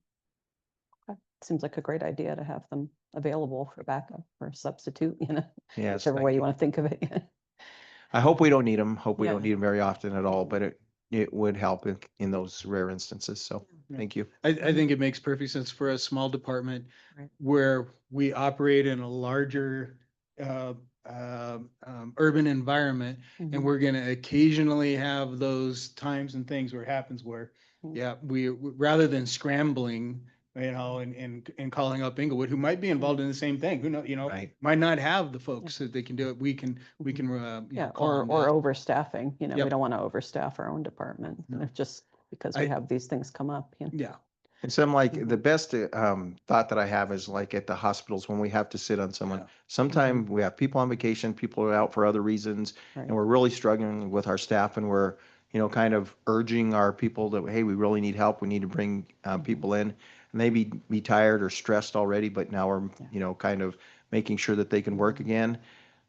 Okay. Seems like a great idea to have them available for backup or substitute, Yes. whichever way you want to think of it. I hope we don't need them. Hope we Yeah. don't need them very often at all, but it would help in those rare instances. So Yeah. thank you. I think it makes perfect sense for a small department Right. where we operate in a larger urban environment, and we're going to occasionally have those times and things where it happens where, Mhm. we rather than scrambling, and calling up Inglewood, who might be involved in the same thing, who Right. might not have the folks that they can do it. We can Yeah, call or them or back. overstaffing, we Yep. don't want to overstaff our own department, No. just because we I- have these things come up. Yeah. And some the best thought that I have is like at the hospitals when we have to sit on someone. Yeah. Sometime we have people on vacation, people are out for other reasons, Right. and we're really struggling with our staff, and we're kind of urging our people that, hey, we really need help. We need to bring people in, and they be tired or stressed already, but now we're kind of making sure that they can work again.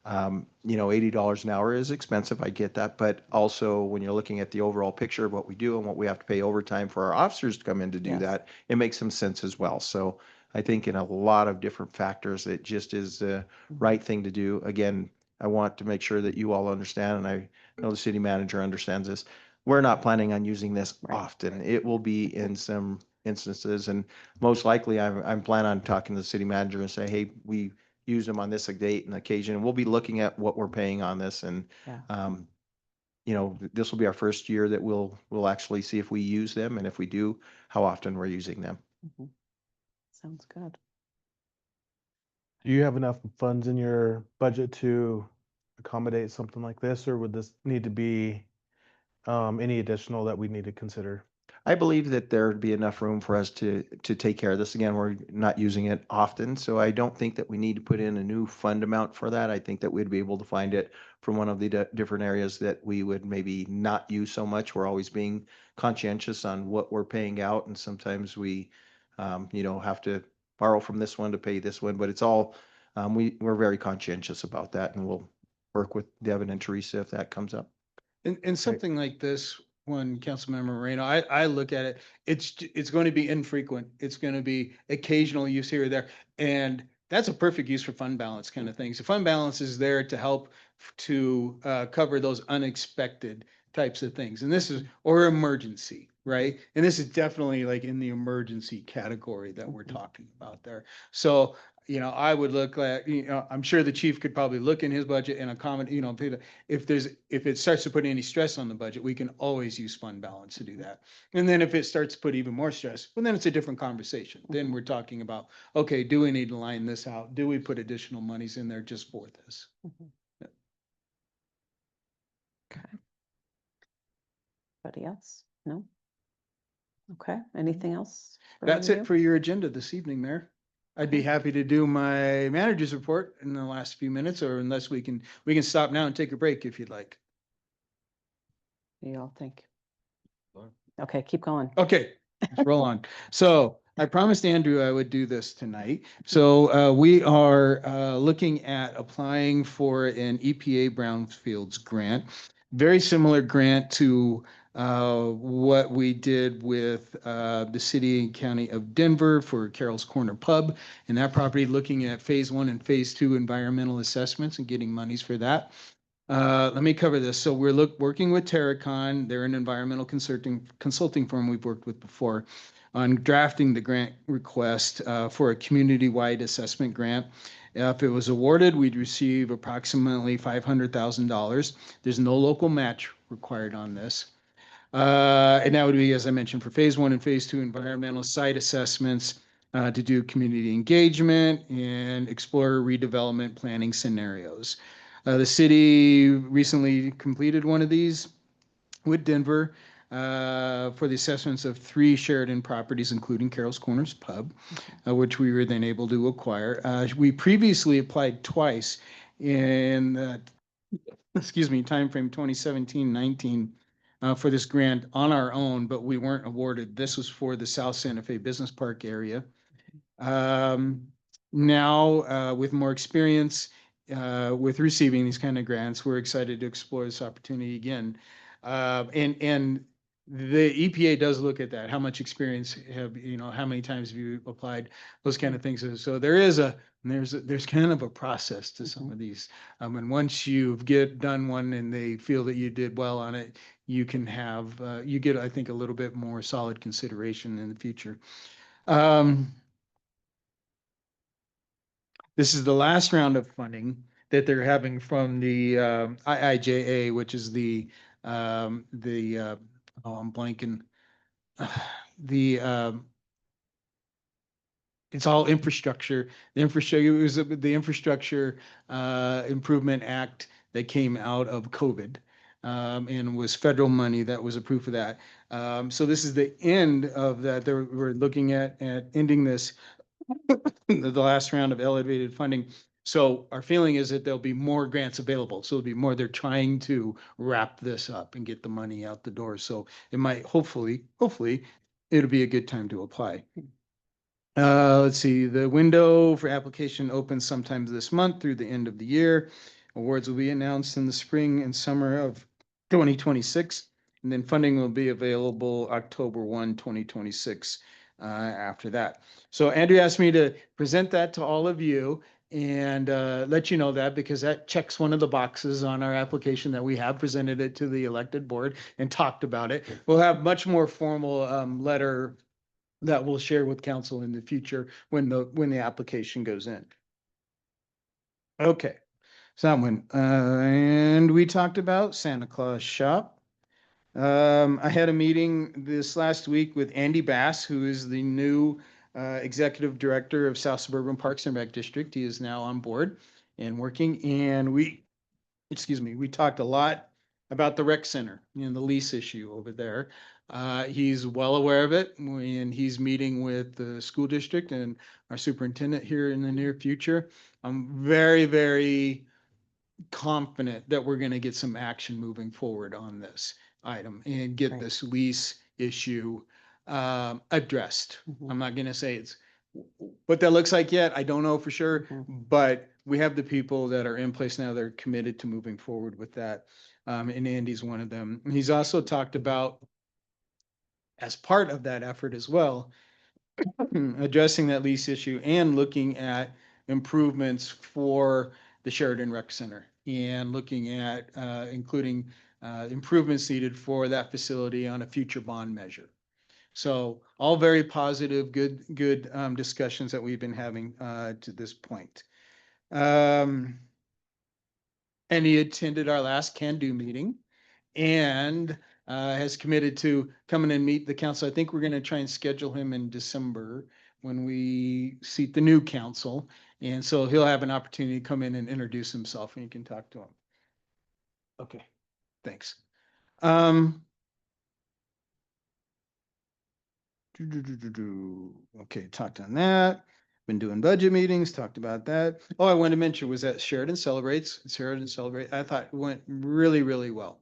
$80 an hour is expensive. I get that. But also when you're looking at the overall picture of what we do and what we have to pay overtime for our officers to come in to do Yes. that, it makes some sense as well. So I think in a lot of different factors, it just is the right thing to do. Again, I want to make sure that you all understand, and I know the city manager understands this. We're not planning on using this Right. often. It will be in some instances, and most likely I'm planning on talking to the city manager and say, hey, we use them on this date and occasion. And we'll be looking at what we're paying on this. And, Yeah. this will be our first year that we'll actually see if we use them. And if we do, how often we're using them. Mhm. Sounds good. Do you have enough funds in your budget to accommodate something like this, or would this need to be any additional that we need to consider? I believe that there'd be enough room for us to take care of this. Again, we're not using it often, so I don't think that we need to put in a new fund amount for that. I think that we'd be able to find it from one of the different areas that we would maybe not use so much. We're always being conscientious on what we're paying out, and sometimes we, have to borrow from this one to pay this one. But it's all we're very conscientious about that, and we'll work with Devin and Teresa if that comes up. And something like this, when Councilmember Moreno, I look at it, it's going to be infrequent. It's going to be occasional use here or there. And that's a perfect use for fund balance kind of things. The fund balance is there to help to cover those unexpected types of things. And this is, or emergency, right? And this is definitely like in the emergency category that we're talking about there. So, I would look like, I'm sure the chief could probably look in his budget and accommodate, if it starts to put any stress on the budget, we can always use fund balance to do that. And then if it starts to put even more stress, well, then it's a different conversation. Then we're talking about, okay, do we need to line this out? Do we put additional monies in there just for this? Anybody else? No? Okay, anything else? for That's review? it for your agenda this evening, Mayor. I'd be happy to do my manager's report in the last few minutes, or unless we can stop now and take a break if you'd like. What do you all think? Okay, keep going. Okay, let's roll on. So I promised Andrew I would do this tonight. So we are looking at applying for an EPA Brownfields grant. Very similar grant to what we did with the city and county of Denver for Carroll's Corner Pub and that property, looking at phase 1 and phase 2 environmental assessments and getting monies for that. Let me cover this. So we're working with Terracon. They're an environmental consulting firm we've worked with before on drafting the grant request for a community-wide assessment grant. If it was awarded, we'd receive approximately $500,000. There's no local match required on this. And that would be, as I mentioned, for phase 1 and phase 2 environmental site assessments to do community engagement and explore redevelopment planning scenarios. The city recently completed one of these with Denver for the assessments of 3 Sheridan properties, including Carroll's Corners Pub, which we were then able to acquire. We previously applied twice in, timeframe 2017-19 for this grant on our own, but we weren't awarded. This was for the South Santa Fe Business Park area. Now, with more experience with receiving these kind of grants, we're excited to explore this opportunity again. And the EPA does look at that. How much experience have, how many times have you applied, those kind of things. So there's kind of a process to some of these. And once you've done one and they feel that you did well on it, you can have, you get, I think, a little bit more solid consideration in the future. This is the last round of funding that they're having from the IIJA, which is I'm blanking. It's all infrastructure. It was the Infrastructure Improvement Act that came out of COVID and was federal money that was approved for that. So this is the end of that. We're looking at ending this, the last round of elevated funding. So our feeling is that there'll be more grants available. So it'll be more, they're trying to wrap this up and get the money out the door. So it might, hopefully, it'll be a good time to apply. Let's see, the window for application opens sometime this month through the end of the year. Awards will be announced in the spring and summer of 2026. And then funding will be available October 1, 2026 after that. So Andrew asked me to present that to all of you and let you know that, because that checks one of the boxes on our application that we have presented it to the elected board and talked about it. We'll have much more formal letter that we'll share with council in the future when the application goes in. Okay, so that one. And we talked about Santa Claus Shop. I had a meeting this last week with Andy Bass, who is the new executive director of South Suburban Parks and Rec District. He is now on board and working, and we talked a lot about the rec center, the lease issue over there. He's well aware of it, and he's meeting with the school district and our superintendent here in the near future. I'm very, very confident that we're going to get some action moving forward on this item and get Right. this lease issue addressed. I'm not going to say it's what that looks like yet. I don't know for sure, but we have the people that are in place now that are committed to moving forward with that. And Andy's one of them. He's also talked about, as part of that effort as well, addressing that lease issue and looking at improvements for the Sheridan Rec Center and looking at including improvements needed for that facility on a future bond measure. So all very positive, good discussions that we've been having to this point. And he attended our last can-do meeting and has committed to coming and meet the council. I think we're going to try and schedule him in December when we seat the new council. And so he'll have an opportunity to come in and introduce himself and you can talk to him. Okay, thanks. Okay, talked on that. Been doing budget meetings, talked about that. Oh, I wanted to mention was that Sheridan Celebrates. Sheridan Celebrate. I thought it went really, really well.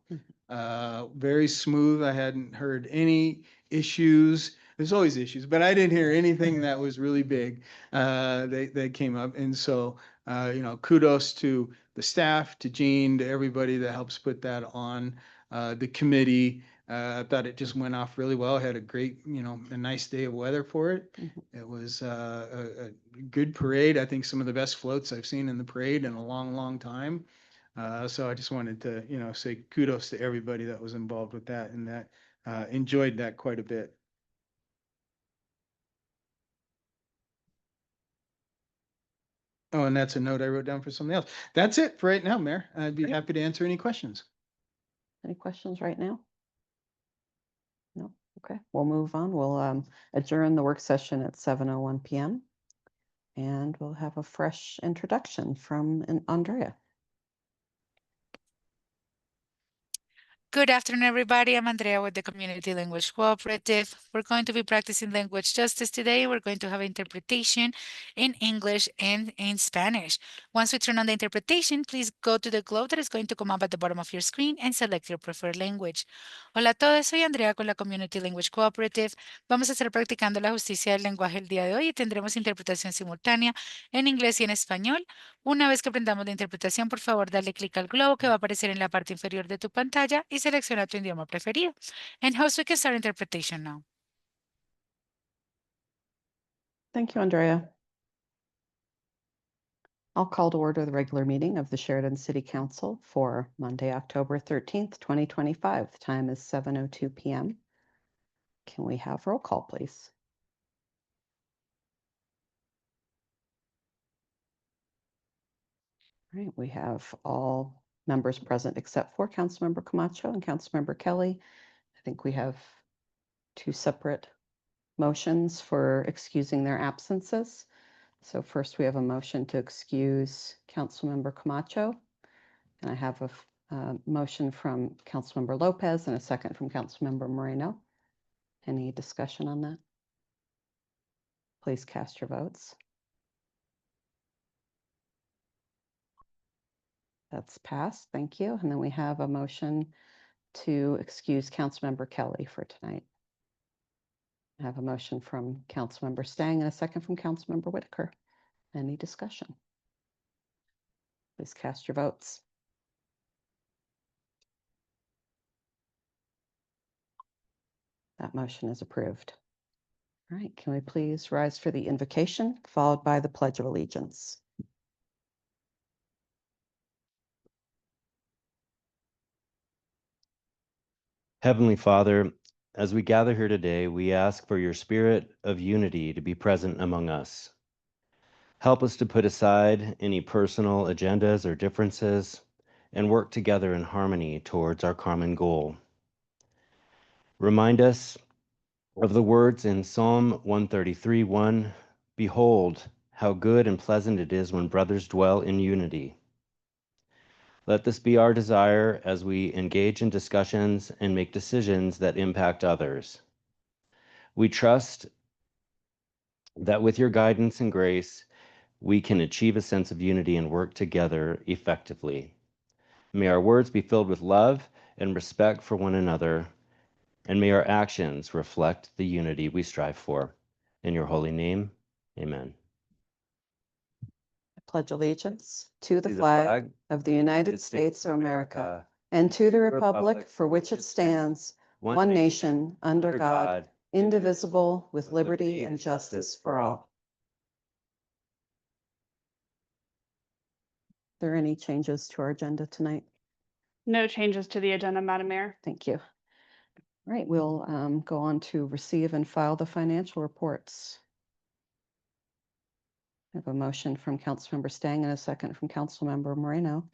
Very smooth. I hadn't heard any issues. There's always issues, but I didn't hear anything that was really big. They came up, and so kudos to the staff, to Gene, to everybody that helps put that on. The committee. I thought it just went off really well. Had a great, a nice day of weather for it. It was a good parade. I think some of the best floats I've seen in the parade in a long, long time. So I just wanted to, say kudos to everybody that was involved with that and that enjoyed that quite a bit. Oh, and that's a note I wrote down for something else. That's it for right now, Mayor. I'd be happy to answer any questions. Any questions right now? No. Okay, we'll move on. We'll adjourn the work session at 7:01 p.m. And we'll have a fresh introduction from Andrea. Good afternoon, everybody. I'm Andrea with the Community Language Cooperative. We're going to be practicing language justice today. We're going to have interpretation in English and in Spanish. Once we turn on the interpretation, please go to the globe that is going to come up at the bottom of your screen and select your preferred language. Hola a todos, soy Andrea con la Community Language Cooperative. Vamos a estar practicando la justicia del lenguaje el día de hoy y tendremos interpretación simultánea en inglés y en español. Una vez que aprendamos la interpretación, por favor, dale clic al globo que va a aparecer en la parte inferior de tu pantalla y selecciona tu idioma preferido. And host, we can start interpretation now. Thank you, Andrea. I'll call to order the regular meeting of the Sheridan City Council for Monday, October 13th, 2025. The time is 7:02 p.m. Can we have roll call, please? All right, we have all members present except for Councilmember Camacho and Councilmember Kelly. I think we have two separate motions for excusing their absences. So first we have a motion to excuse Councilmember Camacho. And I have a motion from Councilmember Lopez and a second from Councilmember Moreno. Any discussion on that? Please cast your votes. That's passed. Thank you. And then we have a motion to excuse Councilmember Kelly for tonight. I have a motion from Councilmember Stang and a second from Councilmember Whitaker. Any discussion? Please cast your votes. That motion is approved. All right, can we please rise for the invocation, followed by the Pledge of Allegiance? Heavenly Father, as we gather here today, we ask for your spirit of unity to be present among us. Help us to put aside any personal agendas or differences and work together in harmony towards our common goal. Remind us of the words in Psalm 133:1, "Behold, how good and pleasant it is when brothers dwell in unity." Let this be our desire as we engage in discussions and make decisions that impact others. We trust that with your guidance and grace, we can achieve a sense of unity and work together effectively. May our words be filled with love and respect for one another, and may our actions reflect the unity we strive for. In your holy name, amen. I pledge allegiance to the flag of the United States of America and to the republic for which it stands, one nation, under God, indivisible, with liberty and justice for all. Are there any changes to our agenda tonight? No changes to the agenda, Madam Mayor. Thank you. Right, we'll go on to receive and file the financial reports. I have a motion from Councilmember Stang and a second from Councilmember Moreno.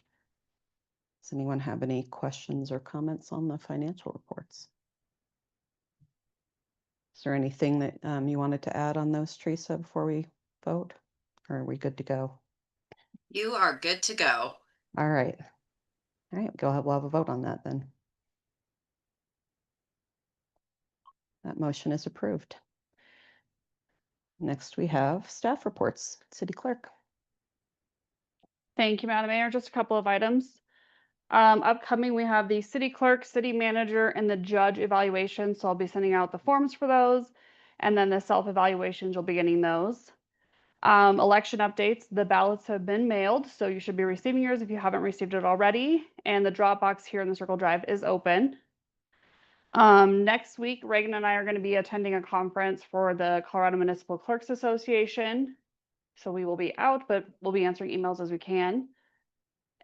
Does anyone have any questions or comments on the financial reports? Is there anything that you wanted to add on those, Teresa, before we vote? Or are we good to go? You are good to go. All right. All right, go ahead. We'll have a vote on that then. That motion is approved. Next, we have staff reports. City Clerk. Thank you, Madam Mayor. Just a couple of items. Upcoming, we have the city clerk, city manager, and the judge evaluation. So I'll be sending out the forms for those. And then the self-evaluations, you'll be getting those. Election updates, the ballots have been mailed, so you should be receiving yours if you haven't received it already. And the drop box here in the Circle Drive is open. Next week, Reagan and I are going to be attending a conference for the Colorado Municipal Clerks Association. So we will be out, but we'll be answering emails as we can.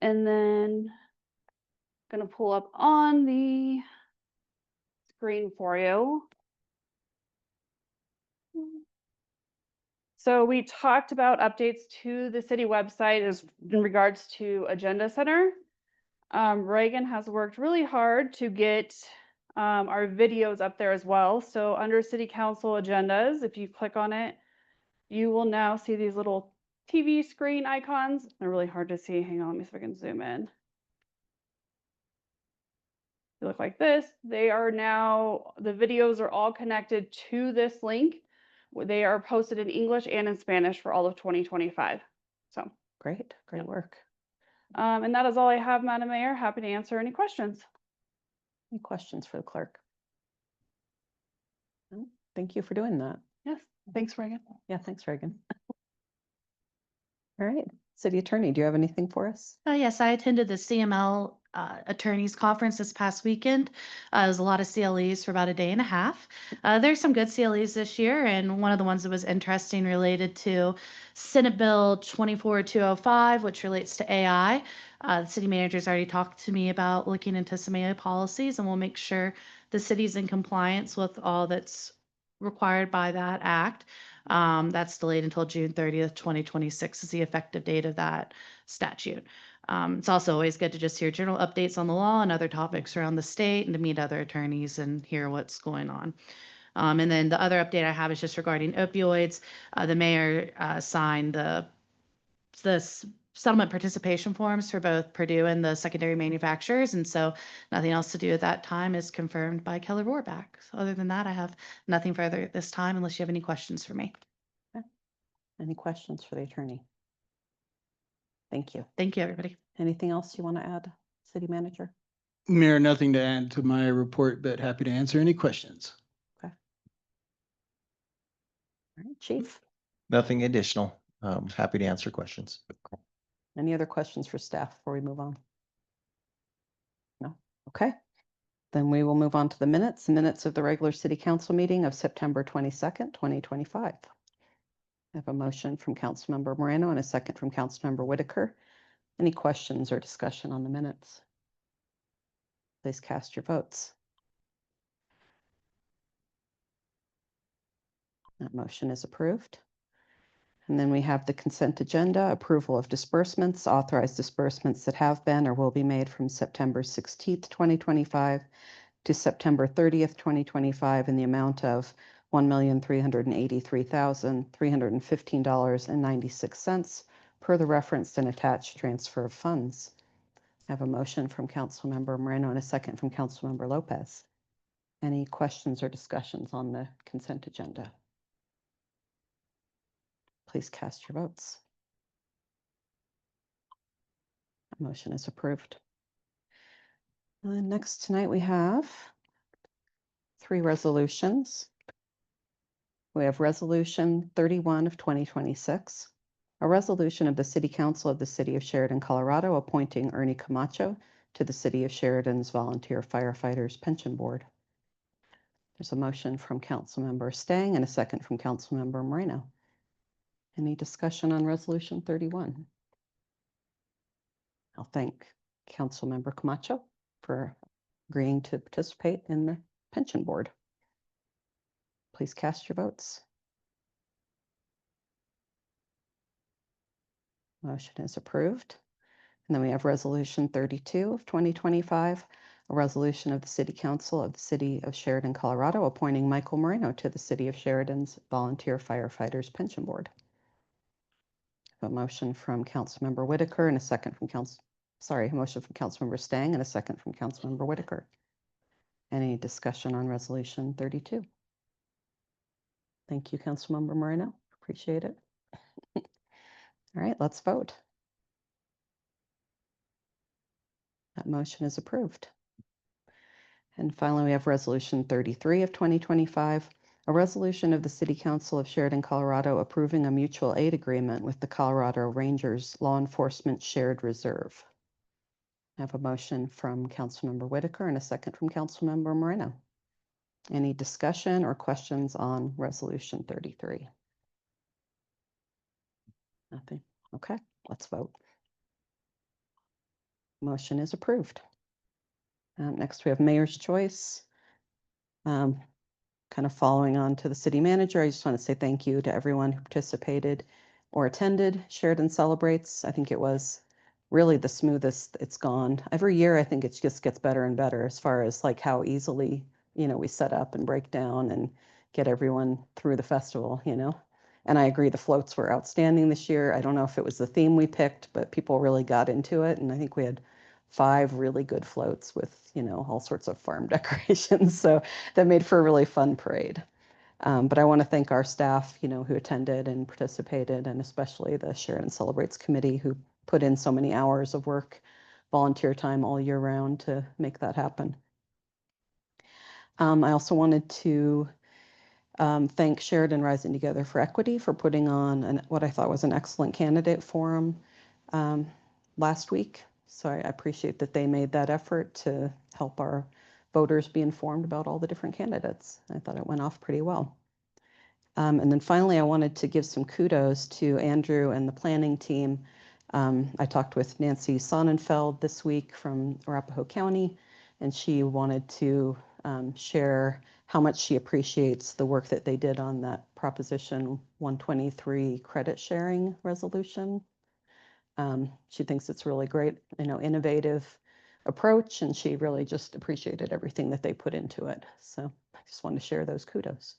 And then going to pull up on the screen for you. So we talked about updates to the city website as in regards to Agenda Center. Reagan has worked really hard to get our videos up there as well. So under City Council agendas, if you click on it, you will now see these little TV screen icons. They're really hard to see. Hang on, let me see if I can zoom in. They look like this. They are now, the videos are all connected to this link. They are posted in English and in Spanish for all of 2025. So Great, great work. and that is all I have, Madam Mayor. Happy to answer any questions. Any questions for the clerk? No? Thank you for doing that. Yes, thanks, Reagan. Yeah, thanks, Reagan. All right, City Attorney, do you have anything for us? Yes, I attended the CML Attorneys Conference this past weekend. It was a lot of CLEs for about a day and a half. There's some good CLEs this year, and one of the ones that was interesting related to Senate Bill 24205, which relates to AI. The city manager's already talked to me about looking into some AI policies, and we'll make sure the city's in compliance with all that's required by that act. That's delayed until June 30th, 2026 is the effective date of that statute. It's also always good to just hear general updates on the law and other topics around the state and to meet other attorneys and hear what's going on. And then the other update I have is just regarding opioids. The mayor signed the settlement participation forms for both Purdue and the secondary manufacturers. And so nothing else to do at that time is confirmed by Keller Rohrback. So other than that, I have nothing further at this time unless you have any questions for me. Any questions for the attorney? Thank you. Thank you, everybody. Anything else you want to add, City Manager? Mayor, nothing to add to my report, but happy to answer any questions. All right, Chief, Nothing additional. Happy to answer questions. any other questions for staff before we move on? No? Okay. Then we will move on to the minutes of the regular City Council meeting of September 22nd, 2025. I have a motion from Councilmember Moreno and a second from Councilmember Whitaker. Any questions or discussion on the minutes? Please cast your votes. That motion is approved. And then we have the consent agenda, approval of disbursements, authorized disbursements that have been or will be made from September 16th, 2025 to September 30th, 2025 in the amount of $1,383,315.96 per the referenced and attached transfer of funds. I have a motion from Councilmember Moreno and a second from Councilmember Lopez. Any questions or discussions on the consent agenda? Please cast your votes. That motion is approved. And then next tonight we have 3 resolutions. We have Resolution 31 of 2026, a resolution of the City Council of the City of Sheridan, Colorado, appointing Ernie Camacho to the City of Sheridan's Volunteer Firefighters Pension Board. There's a motion from Councilmember Stang and a second from Councilmember Moreno. Any discussion on Resolution 31? I'll thank Councilmember Camacho for agreeing to participate in the Pension Board. Please cast your votes. Motion is approved. And then we have Resolution 32 of 2025, a resolution of the City Council of the City of Sheridan, Colorado, appointing Michael Moreno to the City of Sheridan's Volunteer Firefighters Pension Board. A motion from Councilmember Whitaker and a second from a motion from Councilmember Stang and a second from Councilmember Whitaker. Any discussion on Resolution 32? Thank you, Councilmember Moreno. Appreciate it. All right, let's vote. That motion is approved. And finally, we have Resolution 33 of 2025, a resolution of the City Council of Sheridan, Colorado, approving a mutual aid agreement with the Colorado Rangers Law Enforcement Shared Reserve. I have a motion from Councilmember Whitaker and a second from Councilmember Moreno. Any discussion or questions on Resolution 33? Nothing. Okay, let's vote. Motion is approved. Next, we have Mayor's Choice. Kind of following on to the city manager, I just want to say thank you to everyone who participated or attended Sheridan Celebrates. I think it was really the smoothest it's gone. Every year, I think it just gets better and better as far as like how easily, we set up and break down and get everyone through the festival, And I agree, the floats were outstanding this year. I don't know if it was the theme we picked, but people really got into it. And I think we had 5 really good floats with, all sorts of farm decorations. So that made for a really fun parade. But I want to thank our staff, who attended and participated, and especially the Sheridan Celebrates Committee, who put in so many hours of work, volunteer time all year round to make that happen. I also wanted to thank Sheridan Rising Together for Equity for putting on what I thought was an excellent candidate forum last week. So I appreciate that they made that effort to help our voters be informed about all the different candidates. I thought it went off pretty well. And then finally, I wanted to give some kudos to Andrew and the planning team. I talked with Nancy Sonnenfeld this week from Arapahoe County, and she wanted to share how much she appreciates the work that they did on that Proposition 123 credit sharing resolution. She thinks it's really great, innovative approach, and she really just appreciated everything that they put into it. So I just wanted to share those kudos.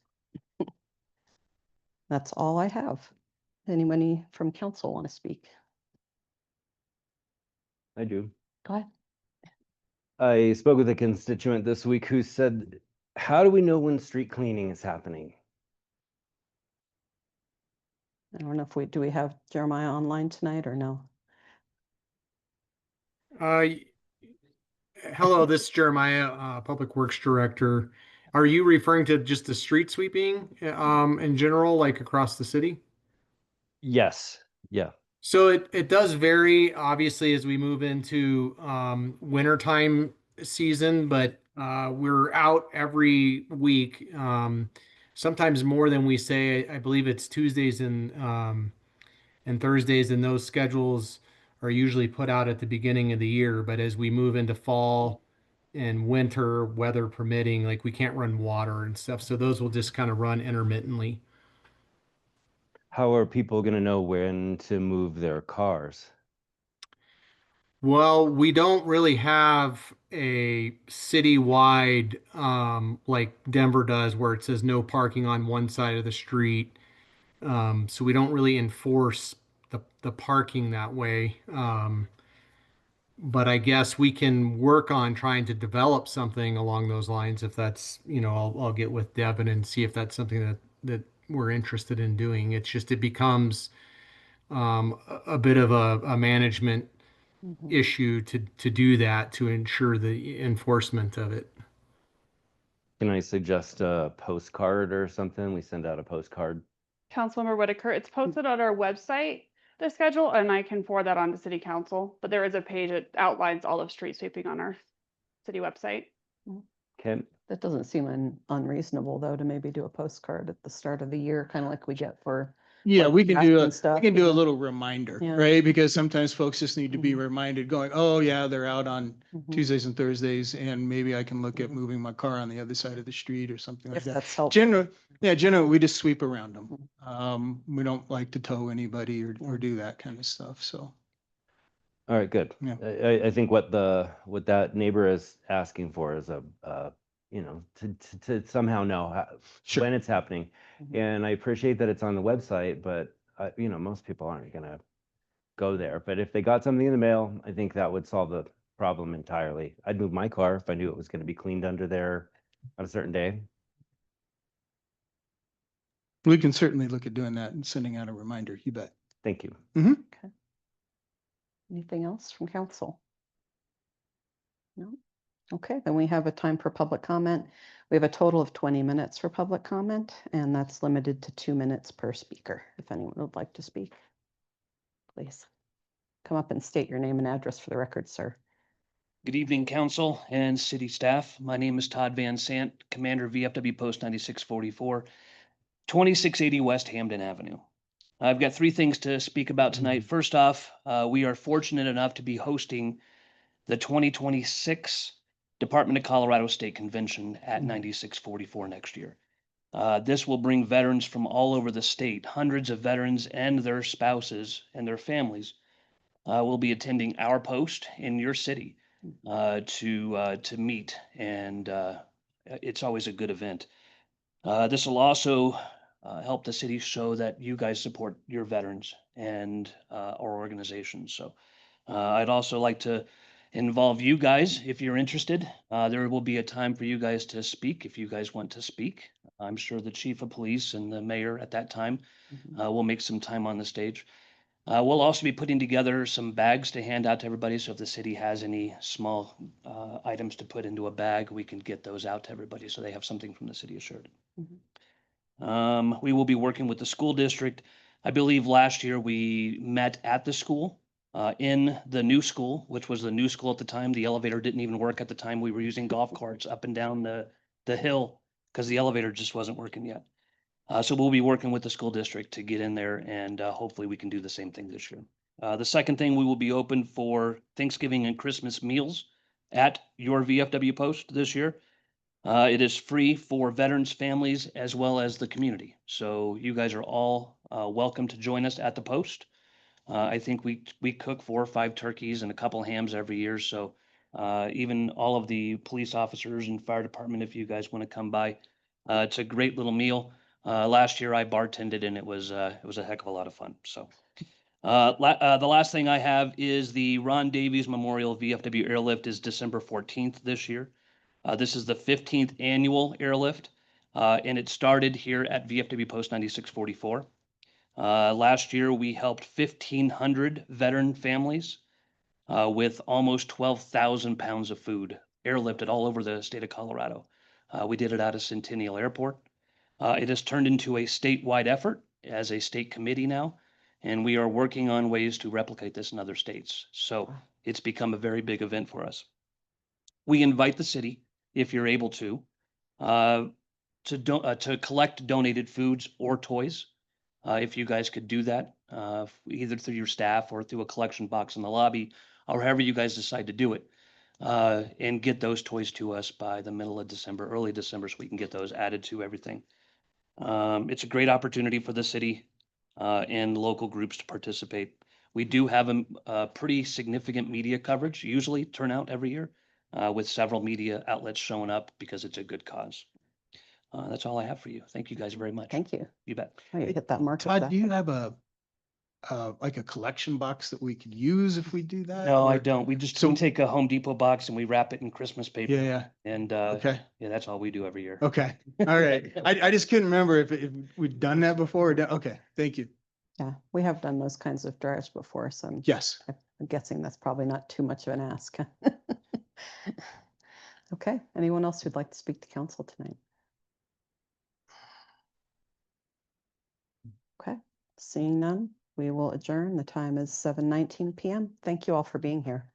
That's all I have. Anybody from council want to speak? I do. Go ahead. I spoke with a constituent this week who said, how do we know when street cleaning is happening? I don't know if do we have Jeremiah online tonight or no? Hello, this is Jeremiah, Public Works Director. Are you referring to just the street sweeping in general, like across the city? Yes. Yeah. So it does vary, obviously, as we move into wintertime season, but we're out every week, sometimes more than we say. I believe it's Tuesdays and Thursdays, and those schedules are usually put out at the beginning of the year. But as we move into fall and winter, weather permitting, like we can't run water and stuff, so those will just kind of run intermittently. How are people going to know when to move their cars? Well, we don't really have a citywide like Denver does, where it says no parking on one side of the street. So we don't really enforce the parking that way. But I guess we can work on trying to develop something along those lines. If that's, I'll get with Devin and see if that's something that we're interested in doing. It's just, it becomes a bit of a management issue to do that, to ensure the enforcement of it. Can I suggest a postcard or something? We send out a postcard. Councilmember Whitaker, it's posted on our website, the schedule, and I can forward that on to city council, but there is a page that outlines all of street sweeping on our city website. Okay. That doesn't seem unreasonable, though, to maybe do a postcard at the start of the year, kind of like we get for Yeah, like we can do asking stuff, we can you do a know? little reminder, Yeah. right? Because sometimes folks just need to be Mhm. reminded going, oh yeah, they're out on Mhm. Tuesdays and Thursdays, and maybe I can look at Mhm. moving my car on the other side of the street or something like If that. that's helpful. Generally, we just sweep around them. Mhm. We don't like to tow anybody or Yeah. do that kind of stuff, so. All right, good. Yeah. I think what that neighbor is asking for is to somehow know Sure. when it's happening. Mhm. And I appreciate that it's on the website, but most people aren't gonna go there. But if they got something in the mail, I think that would solve the problem entirely. I'd move my car if I knew it was gonna be cleaned under there on a certain day. We can certainly look at doing that and sending out a reminder, you bet. Thank you. Okay. Anything else from council? No? Okay, then we have a time for public comment. We have a total of 20 minutes for public comment, and that's limited to 2 minutes per speaker. If anyone would like to speak, please come up and state your name and address for the record, sir. Good evening, council and city staff. My name is Todd Van Sant, Commander VFW Post 9644, 2680 West Hamden Avenue. I've got 3 things to speak about tonight. First off, we are fortunate enough to be hosting the 2026 Department of Colorado State Convention at 9644 next year. This will bring veterans from all over the state. Hundreds of veterans and their spouses and their families will be attending our post in your city to meet, and it's always a good event. This will also help the city show that you guys support your veterans and our organization. So I'd also like to involve you guys if you're interested. There will be a time for you guys to speak if you guys want to speak. I'm sure the chief of police and the mayor at that time will make some time on the stage. We'll also be putting together some bags to hand out to everybody. So if the city has any small items to put into a bag, we can get those out to everybody so they have something from the city of Sheridan. We will be working with the school district. I believe last year we met at the school, in the new school, which was the new school at the time. The elevator didn't even work at the time. We were using golf carts up and down the hill because the elevator just wasn't working yet. So we'll be working with the school district to get in there, and hopefully we can do the same thing this year. The second thing, we will be open for Thanksgiving and Christmas meals at your VFW post this year. It is free for veterans, families, as well as the community. So you guys are all welcome to join us at the post. I think we cook 4 or 5 turkeys and a couple hams every year. So even all of the police officers and fire department, if you guys want to come by, it's a great little meal. Last year I bartended and it was a heck of a lot of fun. So the last thing I have is the Ron Davies Memorial VFW Airlift is December 14th this year. This is the 15th annual airlift, and it started here at VFW Post 9644. Last year we helped 1,500 veteran families with almost 12,000 pounds of food airlifted all over the state of Colorado. We did it out of Centennial Airport. It has turned into a statewide effort as a state committee now, and we are working on ways to replicate this in other states. So it's become a very big event for us. We invite the city, if you're able to collect donated foods or toys. If you guys could do that, either through your staff or through a collection box in the lobby, or however you guys decide to do it, and get those toys to us by the middle of December, early December, so we can get those added to everything. It's a great opportunity for the city and local groups to participate. We do have a pretty significant media coverage, usually turnout every year, with several media outlets showing up because it's a good cause. That's all I have for you. Thank you guys very much. Thank you. You bet. Oh, you hit that mark. Todd, do you have like a collection box that we could use if we do that? No, I or- don't. We take a Home Depot box and we wrap it in Christmas paper. Yeah, And okay, yeah, that's all we do every year. okay, all right. I just couldn't remember if we'd done that before or okay, thank you. Yeah, we have done those kinds of drives before, so Yes. I'm guessing that's probably not too much of an ask. Okay, anyone else who'd like to speak to council tonight? Okay, seeing none, we will adjourn. The time is 7:19 p.m. Thank you all for being here.